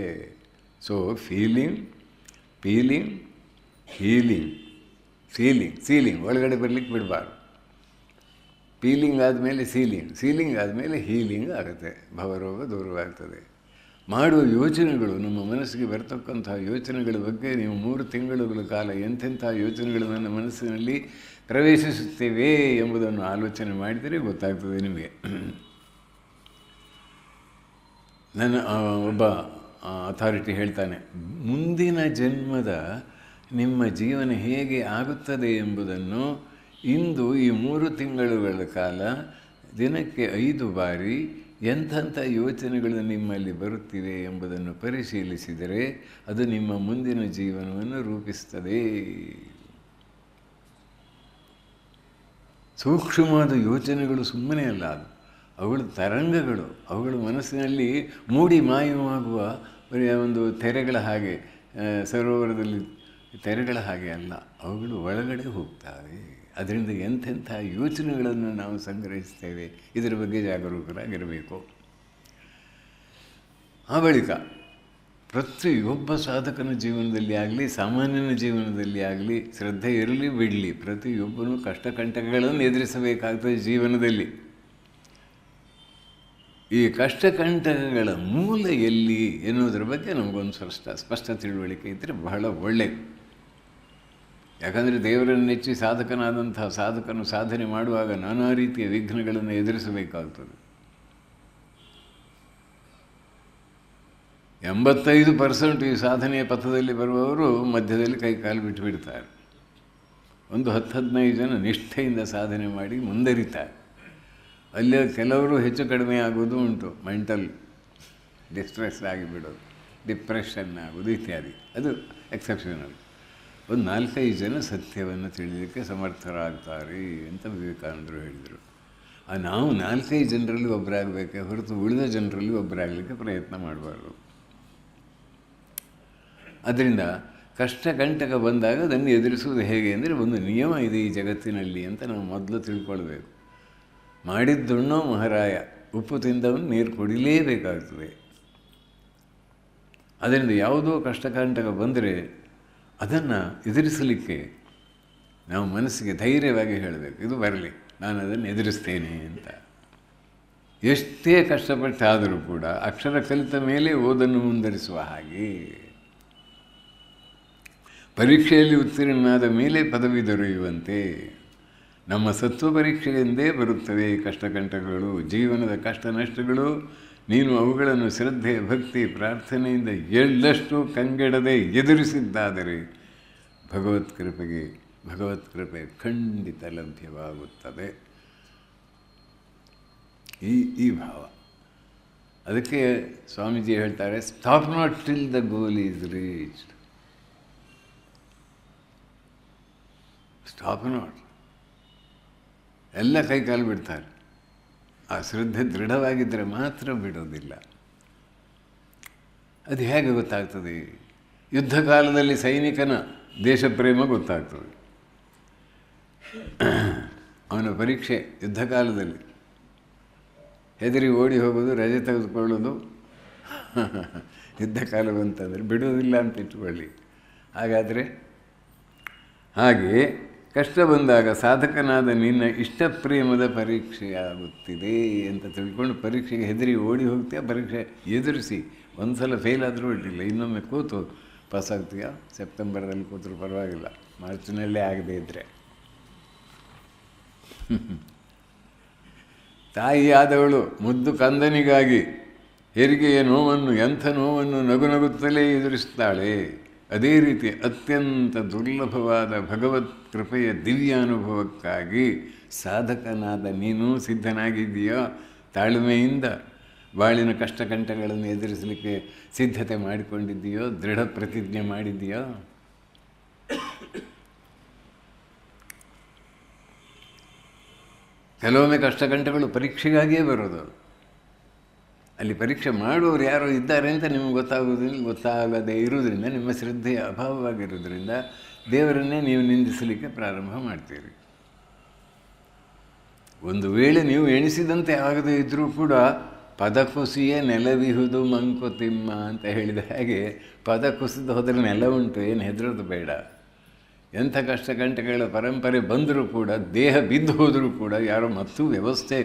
ಸೊ ಫೀಲಿಂಗ್, ಸೀಲಿಂಗ್ ಒಳಗಡೆ ಬರಲಿಕ್ಕೆ ಬಿಡಬಾರ್ದು. ಫೀಲಿಂಗ್ ಆದಮೇಲೆ ಸೀಲಿಂಗ್ ಆದಮೇಲೆ ಹೀಲಿಂಗ್ ಆಗುತ್ತೆ, ಭವರೋಗ ದೂರವಾಗ್ತದೆ. ಮಾಡುವ ಯೋಚನೆಗಳು, ನಮ್ಮ ಮನಸ್ಸಿಗೆ ಬರ್ತಕ್ಕಂಥ ಯೋಚನೆಗಳ ಬಗ್ಗೆ ನೀವು 3 ತಿಂಗಳುಗಳ ಕಾಲ ಎಂತೆಂಥ ಯೋಚನೆಗಳು ನನ್ನ ಮನಸ್ಸಿನಲ್ಲಿ ಪ್ರವೇಶಿಸುತ್ತೇವೆ ಎಂಬುದನ್ನು ಆಲೋಚನೆ ಮಾಡಿದರೆ ಗೊತ್ತಾಗ್ತದೆ ನಿಮಗೆ. ನನ್ನ ಒಬ್ಬ ಅಥಾರಿಟಿ ಹೇಳ್ತಾನೆ, ಮುಂದಿನ ಜನ್ಮದ ನಿಮ್ಮ ಜೀವನ ಹೇಗೆ ಆಗುತ್ತದೆ ಎಂಬುದನ್ನು ಇಂದು ಈ 3 ತಿಂಗಳುಗಳ ಕಾಲ ದಿನಕ್ಕೆ 5 ಬಾರಿ ಎಂಥೆಂಥ ಯೋಚನೆಗಳು ನಿಮ್ಮಲ್ಲಿ ಬರುತ್ತಿವೆ ಎಂಬುದನ್ನು ಪರಿಶೀಲಿಸಿದರೆ ಅದು ನಿಮ್ಮ ಮುಂದಿನ ಜೀವನವನ್ನು ರೂಪಿಸ್ತದೆ. ಸೂಕ್ಷ್ಮವಾದ ಯೋಚನೆಗಳು ಸುಮ್ಮನೆ ಅಲ್ಲ, ಅವುಗಳು ತರಂಗಗಳು. ಅವುಗಳು ಮನಸ್ಸಿನಲ್ಲಿ ಮೂಡಿ ಮಾಯವಾಗುವ ಒಂದು ತೆರೆಗಳ ಹಾಗೆ, ಸರೋವರದಲ್ಲಿ ತೆರೆಗಳ ಹಾಗೆ ಅಲ್ಲ, ಅವುಗಳು ಒಳಗಡೆ ಹೋಗ್ತವೆ. ಅದರಿಂದ ಎಂಥೆಂಥ ಯೋಚನೆಗಳನ್ನು ನಾವು ಸಂಗ್ರಹಿಸ್ತೇವೆ, ಇದರ ಬಗ್ಗೆ ಜಾಗರೂಕರಾಗಿರಬೇಕು. ಆ ಬಳಿಕ ಪ್ರತಿಯೊಬ್ಬ ಸಾಧಕನ ಜೀವನದಲ್ಲಿ ಆಗಲಿ, ಸಾಮಾನ್ಯನ ಜೀವನದಲ್ಲಿ ಆಗಲಿ, ಶ್ರದ್ಧೆ ಇರಲಿ ಬಿಡಲಿ, ಪ್ರತಿಯೊಬ್ಬನೂ ಕಷ್ಟಕಂಟಕಗಳನ್ನು ಎದುರಿಸಬೇಕಾಗ್ತದೆ ಜೀವನದಲ್ಲಿ. ಈ ಕಷ್ಟಕಂಟಕಗಳ ಮೂಲ ಎಲ್ಲಿ ಎನ್ನುವುದರ ಬಗ್ಗೆ ನಮಗೊಂದು ಸ್ಪಷ್ಟ ತಿಳುವಳಿಕೆ ಇದ್ದರೆ ಬಹಳ ಒಳ್ಳೆಯದು. ಯಾಕಂದರೆ ದೇವರನ್ನು ನೆಚ್ಚಿ ಸಾಧಕನಾದಂತಹ ಸಾಧಕನು ಸಾಧನೆ ಮಾಡುವಾಗ ನಾನಾ ರೀತಿಯ ವಿಘ್ನಗಳನ್ನು ಎದುರಿಸಬೇಕಾಗ್ತದೆ. 85% ಈ ಸಾಧನೆಯ ಪಥದಲ್ಲಿ ಬರುವವರು ಮಧ್ಯದಲ್ಲಿ ಕೈಕಾಲು ಬಿಟ್ಟುಬಿಡ್ತಾರೆ. ಒಂದು 10-15 ಜನ ನಿಷ್ಠೆಯಿಂದ ಸಾಧನೆ ಮಾಡಿ ಮುಂದರಿತಾರೆ. ಅಲ್ಲಿ ಕೆಲವರು ಹೆಚ್ಚು ಕಡಿಮೆ ಆಗೋದು ಉಂಟು, ಮೆಂಟಲ್ ಡಿಸ್ಟ್ರೆಸ್ ಆಗಿಬಿಡೋದು, ಡಿಪ್ರೆಷನ್ ಆಗೋದು ಇತ್ಯಾದಿ. ಅದು ಎಕ್ಸೆಪ್ಷನಲ್. ಒಂದು 4-5 ಜನ ಸತ್ಯವನ್ನು ತಿಳಿಯಲಿಕ್ಕೆ ಸಮರ್ಥರಾಗ್ತಾರೆ ಅಂತ ವಿವೇಕಾನಂದರು ಹೇಳಿದರು. ನಾವು 4-5 ಜನರಲ್ಲಿ ಒಬ್ಬರಾಗಬೇಕೆ ಹೊರತು ಉಳಿದ ಜನರಲ್ಲಿ ಒಬ್ಬರಾಗಲಿಕ್ಕೆ ಪ್ರಯತ್ನ ಮಾಡಬಾರ್ದು. ಅದರಿಂದ ಕಷ್ಟ ಕಂಟಕ ಬಂದಾಗ ಅದನ್ನು ಎದುರಿಸುವುದು ಹೇಗೆ ಅಂದರೆ ಒಂದು ನಿಯಮ ಇದೆ ಈ ಜಗತ್ತಿನಲ್ಲಿ ಅಂತ ನಾವು ಮೊದಲು ತಿಳ್ಕೊಳ್ಬೇಕು. ಮಾಡಿದ್ದುಣ್ಣೋ ಮಹಾರಾಯ, ಉಪ್ಪು ತಿಂದವನು ನೀರು ಕುಡಿಲೇಬೇಕಾಗ್ತದೆ. ಅದರಿಂದ ಯಾವುದೋ ಕಷ್ಟಕಂಟಕ ಬಂದರೆ ಅದನ್ನು ಎದುರಿಸಲಿಕ್ಕೆ ನಾವು ಮನಸ್ಸಿಗೆ ಧೈರ್ಯವಾಗಿ ಹೇಳಬೇಕು, ಇದು ಬರಲಿ, ನಾನು ಅದನ್ನು ಎದುರಿಸ್ತೇನೆ ಅಂತ. ಎಷ್ಟೇ ಕಷ್ಟಪಟ್ಟಾದರೂ ಕೂಡ ಅಕ್ಷರ ಕಲಿತ ಮೇಲೆ ಓದನ್ನು ಮುಂದುವರಿಸುವ ಹಾಗೆ, ಪರೀಕ್ಷೆಯಲ್ಲಿ ಉತ್ತೀರ್ಣನಾದ ಮೇಲೆ ಪದವಿ ದೊರೆಯುವಂತೆ. ನಮ್ಮ ಸತ್ವ ಪರೀಕ್ಷೆಯಿಂದೇ ಬರುತ್ತವೆ ಕಷ್ಟಕಂಟಗಳು, ಜೀವನದ ಕಷ್ಟ ನಷ್ಟಗಳು. ನೀನು ಅವುಗಳನ್ನು ಶ್ರದ್ಧೆ, ಭಕ್ತಿ, ಪ್ರಾರ್ಥನೆಯಿಂದ ಎಳ್ಳಷ್ಟು ಕಂಗೆಡದೆ ಎದುರಿಸಿದ್ದಾದರೆ ಭಗವತ್ಕೃಪೆ ಖಂಡಿತ ಲಭ್ಯವಾಗುತ್ತದೆ. ಈ ಭಾವ. ಅದಕ್ಕೆ ಸ್ವಾಮೀಜಿ ಹೇಳ್ತಾರೆ, stop not till the goal is reached. Stop not. ಎಲ್ಲ ಕೈಕಾಲು ಬಿಡ್ತಾರೆ. ಆ ಶ್ರದ್ಧೆ ದೃಢವಾಗಿದ್ದರೆ ಮಾತ್ರ ಬಿಡೋದಿಲ್ಲ. ಅದು ಹೇಗೆ ಗೊತ್ತಾಗ್ತದೆ? ಯುದ್ಧ ಕಾಲದಲ್ಲಿ ಸೈನಿಕನ ದೇಶಪ್ರೇಮ ಗೊತ್ತಾಗ್ತದೆ. ಅವನ ಪರೀಕ್ಷೆ ಯುದ್ಧ ಕಾಲದಲ್ಲಿ ಹೆದರಿ ಓಡಿ ಹೋಗೋದು, ರಜೆ ತೆಗೆದುಕೊಳ್ಳೋದು. ಯುದ್ಧ ಕಾಲ ಬಂತಂದರೆ ಬಿಡೋದಿಲ್ಲ ಅಂತ ಇಟ್ಕೊಳ್ಳಿ. ಹಾಗಾದರೆ ಹಾಗೆ ಕಷ್ಟ ಬಂದಾಗ ಸಾಧಕನಾದ ನಿನ್ನ ಇಷ್ಟಪ್ರೇಮದ ಪರೀಕ್ಷೆಯಾಗುತ್ತಿದೆ ಅಂತ ತಿಳ್ಕೊಂಡು ಪರೀಕ್ಷೆಗೆ ಹೆದರಿ ಓಡಿ ಹೋಗ್ತೀಯ. ಪರೀಕ್ಷೆ ಎದುರಿಸಿ ಒಂದು ಸಲ ಫೇಲ್ ಆದರೂ ಇಟ್ಟಿಲ್ಲ, ಇನ್ನೊಮ್ಮೆ ಕೂತು ಪಾಸ್ ಆಗ್ತೀಯ. ಸೆಪ್ಟೆಂಬರ್ದಲ್ಲಿ ಕೂತರೂ ಪರವಾಗಿಲ್ಲ, ಮಾರ್ಚ್ನಲ್ಲೇ ಆಗದೇ ಇದ್ದರೆ. ತಾಯಿಯಾದವಳು ಮುದ್ದು ಕಂದನಿಗಾಗಿ ಹೆರಿಗೆಯ ನೋವನ್ನು, ಎಂಥ ನೋವನ್ನು ನಗುನಗುತ್ತಲೇ ಎದುರಿಸ್ತಾಳೆ. ಅದೇ ರೀತಿ ಅತ್ಯಂತ ದುರ್ಲಭವಾದ ಭಗವತ್ ಕೃಪೆಯ ದಿವ್ಯಾನುಭವಕ್ಕಾಗಿ ಸಾಧಕನಾದ ನೀನು ಸಿದ್ಧನಾಗಿದ್ದೀಯಾ? ತಾಳ್ಮೆಯಿಂದ ಬಾಳಿನ ಕಷ್ಟಕಂಟಗಳನ್ನು ಎದುರಿಸಲಿಕ್ಕೆ ಸಿದ್ಧತೆ ಮಾಡಿಕೊಂಡಿದ್ದೀಯೋ? ದೃಢ ಪ್ರತಿಜ್ಞೆ ಮಾಡಿದ್ದೀಯೋ? ಕೆಲವೊಮ್ಮೆ ಕಷ್ಟಕಂಟಗಳು ಪರೀಕ್ಷೆಗಾಗಿಯೇ ಬರೋದು. ಅಲ್ಲಿ ಪರೀಕ್ಷೆ ಮಾಡುವವರು ಯಾರೋ ಇದ್ದಾರೆ ಅಂತ ನಿಮಗೆ ಗೊತ್ತಾಗದೇ ಇರುವುದರಿಂದ, ನಿಮ್ಮ ಶ್ರದ್ಧೆಯ ಅಭಾವವಾಗಿರೋದ್ರಿಂದ ದೇವರನ್ನೇ ನೀವು ನಿಂದಿಸಲಿಕ್ಕೆ ಪ್ರಾರಂಭ ಮಾಡ್ತೀರಿ. ಒಂದು ವೇಳೆ ನೀವು ಎಣಿಸಿದಂತೆ ಆಗದೇ ಇದ್ದರೂ ಕೂಡ ಪದ ಕುಸಿಯೇ ನೆಲವಿಹುದು ಮಂಕುತಿಮ್ಮ ಅಂತ ಹೇಳಿದ ಹಾಗೆ, ಪದ ಕುಸಿದು ಹೋದರೆ ನೆಲ ಉಂಟು, ಏನು ಹೆದರೋದು ಬೇಡ. ಎಂಥ ಕಷ್ಟಕಂಟಗಳ ಪರಂಪರೆ ಬಂದರೂ ಕೂಡ, ದೇಹ ಬಿದ್ದು ಹೋದರೂ ಕೂಡ ಯಾರೋ ಮತ್ತೂ ವ್ಯವಸ್ಥೆ,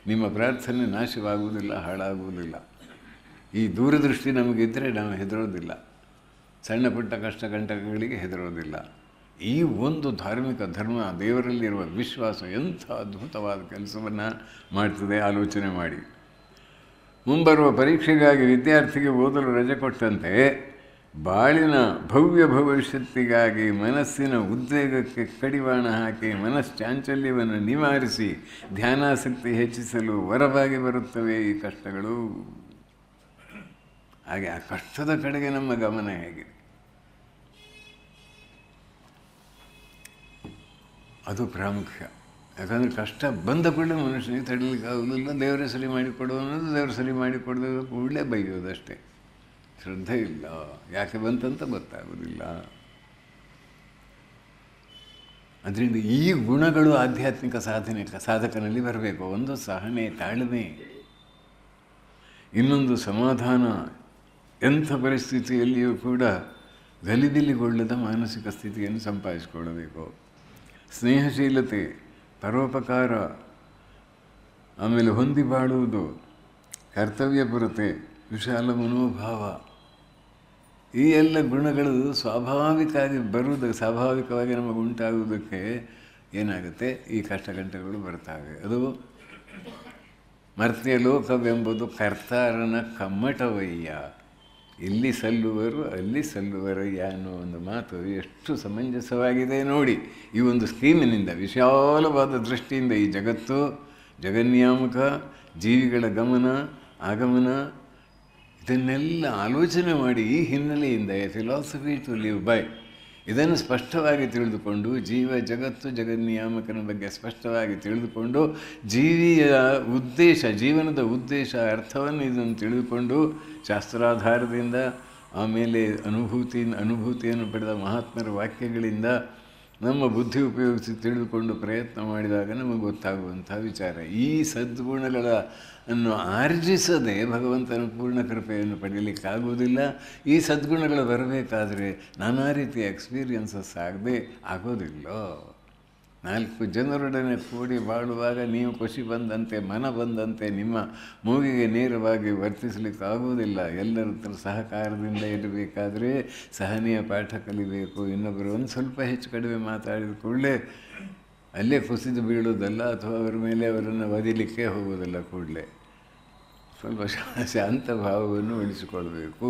ನಿಮ್ಮ ಪ್ರಾರ್ಥನೆ ನಾಶವಾಗುವುದಿಲ್ಲ, ಹಾಳಾಗುವುದಿಲ್ಲ. ಈ ದೂರದೃಷ್ಟಿ ನಮಗಿದ್ದರೆ ನಾವು ಹೆದರೋದಿಲ್ಲ, ಸಣ್ಣ ಪುಟ್ಟ ಕಷ್ಟಕಂಟಕಗಳಿಗೆ ಹೆದರೋದಿಲ್ಲ. ಈ ಒಂದು ಧಾರ್ಮಿಕ ಧರ್ಮ, ದೇವರಲ್ಲಿರುವ ವಿಶ್ವಾಸ ಎಂಥ ಅದ್ಭುತವಾದ ಕೆಲಸವನ್ನು ಮಾಡ್ತದೆ ಆಲೋಚನೆ ಮಾಡಿ. ಮುಂಬರುವ ಪರೀಕ್ಷೆಗಾಗಿ ವಿದ್ಯಾರ್ಥಿಗೆ ಓದಲು ರಜೆ ಕೊಟ್ಟಂತೆ ಬಾಳಿನ ಭವ್ಯ ಭವಿಷ್ಯತ್ತಿಗಾಗಿ ಮನಸ್ಸಿನ ಉದ್ವೇಗಕ್ಕೆ ಕಡಿವಾಣ ಹಾಕಿ ಮನಶ್ಚಾಂಚಲ್ಯವನ್ನು ನಿವಾರಿಸಿ ಧ್ಯಾನಾಸಕ್ತಿ ಹೆಚ್ಚಿಸಲು ವರವಾಗಿ ಬರುತ್ತವೆ ಈ ಕಷ್ಟಗಳು. ಹಾಗೆ ಆ ಕಷ್ಟದ ಕಡೆಗೆ ನಮ್ಮ ಗಮನ ಹೇಗೆ, ಅದು ಪ್ರಾಮುಖ್ಯ. ಯಾಕಂದರೆ ಕಷ್ಟ ಬಂದ ಕೂಡಲೇ ಮನುಷ್ಯನಿಗೆ ತಡಲಿಕ್ಕೆ ಆಗೋದಿಲ್ಲ. ದೇವರೇ ಸರಿ ಮಾಡಿಕೊಡು ಅನ್ನೋದು, ದೇವರು ಸರಿ ಮಾಡಿಕೊಡೋದು ಕೂಡಲೇ ಬೈಯೋದಷ್ಟೇ. ಶ್ರದ್ಧೆ ಇಲ್ಲ, ಯಾಕೆ ಬಂತಂತ ಗೊತ್ತಾಗೋದಿಲ್ಲ. ಅದರಿಂದ ಈ ಗುಣಗಳು ಆಧ್ಯಾತ್ಮಿಕ ಸಾಧಕನಲ್ಲಿ ಬರಬೇಕು. ಒಂದು ಸಹನೆ, ತಾಳ್ಮೆ, ಇನ್ನೊಂದು ಸಮಾಧಾನ. ಎಂಥ ಪರಿಸ್ಥಿತಿಯಲ್ಲಿಯೂ ಕೂಡ ಗಲಿಬಿಲಿಗೊಳ್ಳದ ಮಾನಸಿಕ ಸ್ಥಿತಿಯನ್ನು ಸಂಪಾದಿಸಿಕೊಳ್ಳಬೇಕು. ಸ್ನೇಹಶೀಲತೆ, ಪರೋಪಕಾರ, ಆಮೇಲೆ ಹೊಂದಿ ಬಾಳುವುದು, ಕರ್ತವ್ಯಪರತೆ, ವಿಶಾಲ ಮನೋಭಾವ, ಈ ಎಲ್ಲ ಗುಣಗಳು ಸ್ವಾಭಾವಿಕವಾಗಿ ನಮಗೆ ಉಂಟಾಗುವುದಕ್ಕೆ ಏನಾಗುತ್ತೆ, ಈ ಕಷ್ಟಕಂಟಗಳು ಬರ್ತವೆ. ಅದು ಮರ್ತ್ಯ ಲೋಕವೆಂಬುದು ಕರ್ತಾರನ ಕಮ್ಮಟವಯ್ಯ, ಇಲ್ಲಿ ಸಲ್ಲುವರು ಅಲ್ಲಿ ಸಲ್ಲುವರಯ್ಯ ಅನ್ನೋ ಒಂದು ಮಾತು ಎಷ್ಟು ಸಮಂಜಸವಾಗಿದೆ ನೋಡಿ. ಈ ಒಂದು ಸ್ಕೀಮಿನಿಂದ, ವಿಶಾಲವಾದ ದೃಷ್ಟಿಯಿಂದ ಈ ಜಗತ್ತು, ಜಗನ್ಯಾಮಕ, ಜೀವಿಗಳ ಗಮನ ಆಗಮನ, ಇದನ್ನೆಲ್ಲ ಆಲೋಚನೆ ಮಾಡಿ ಈ ಹಿನ್ನೆಲೆಯಿಂದ a philosophy to live by ಇದನ್ನು ಸ್ಪಷ್ಟವಾಗಿ ತಿಳಿದುಕೊಂಡು ಜೀವ ಜಗತ್ತು ಜಗನ್ನಿಯಾಮಕನ ಬಗ್ಗೆ ಸ್ಪಷ್ಟವಾಗಿ ತಿಳಿದುಕೊಂಡು ಜೀವಿಯ ಉದ್ದೇಶ, ಜೀವನದ ಉದ್ದೇಶ, ಅರ್ಥವನ್ನು ಇದನ್ನು ತಿಳಿದುಕೊಂಡು ಶಾಸ್ತ್ರಾಧಾರದಿಂದ, ಆಮೇಲೆ ಅನುಭೂತಿಯನ್ನು ಪಡೆದ ಮಹಾತ್ಮರ ವಾಕ್ಯಗಳಿಂದ ನಮ್ಮ ಬುದ್ಧಿ ಉಪಯೋಗಿಸಿ ತಿಳಿದುಕೊಂಡು ಪ್ರಯತ್ನ ಮಾಡಿದಾಗ ನಮಗೆ ಗೊತ್ತಾಗುವಂಥ ವಿಚಾರ. ಈ ಸದ್ಗುಣಗಳನ್ನು ಆರ್ಜಿಸದೆ ಭಗವಂತನ ಪೂರ್ಣ ಕೃಪೆಯನ್ನು ಪಡೆಯಲಿಕ್ಕಾಗುವುದಿಲ್ಲ. ಈ ಸದ್ಗುಣಗಳು ಬರಬೇಕಾದ್ರೆ ನಾನಾ ರೀತಿಯ ಎಕ್ಸ್ಪೀರಿಯನ್ಸಸ್ ಆಗದೆ ಆಗೋದಿಲ್ಲೋ. 4 ಜನರೊಡನೆ ಕೂಡಿ ಬಾಳುವಾಗ ನೀವು ಖುಷಿ ಬಂದಂತೆ, ಮನ ಬಂದಂತೆ ನಿಮ್ಮ ಮೂಗಿಗೆ ನೇರವಾಗಿ ವರ್ತಿಸಲಿಕ್ಕಾಗುವುದಿಲ್ಲ. ಎಲ್ಲರ ಸಹಕಾರದಿಂದ ಇರಬೇಕಾದ್ರೆ ಸಹನೆಯ ಪಾಠ ಕಲಿಬೇಕು. ಇನ್ನೊಬ್ಬರು ಒಂದು ಸ್ವಲ್ಪ ಹೆಚ್ಚು ಕಡಿಮೆ ಮಾತಾಡಿದ ಕೂಡಲೇ ಅಲ್ಲೇ ಕುಸಿದು ಬೀಳೋದಲ್ಲ, ಅಥವಾ ಅವರ ಮೇಲೆ ಅವರನ್ನು ಒದಿಲಿಕ್ಕೆ ಹೋಗೋದಲ್ಲ. ಕೂಡಲೇ ಸ್ವಲ್ಪ ಶಾಂತ ಭಾವವನ್ನು ಉಳಿಸಿಕೊಳ್ಬೇಕು.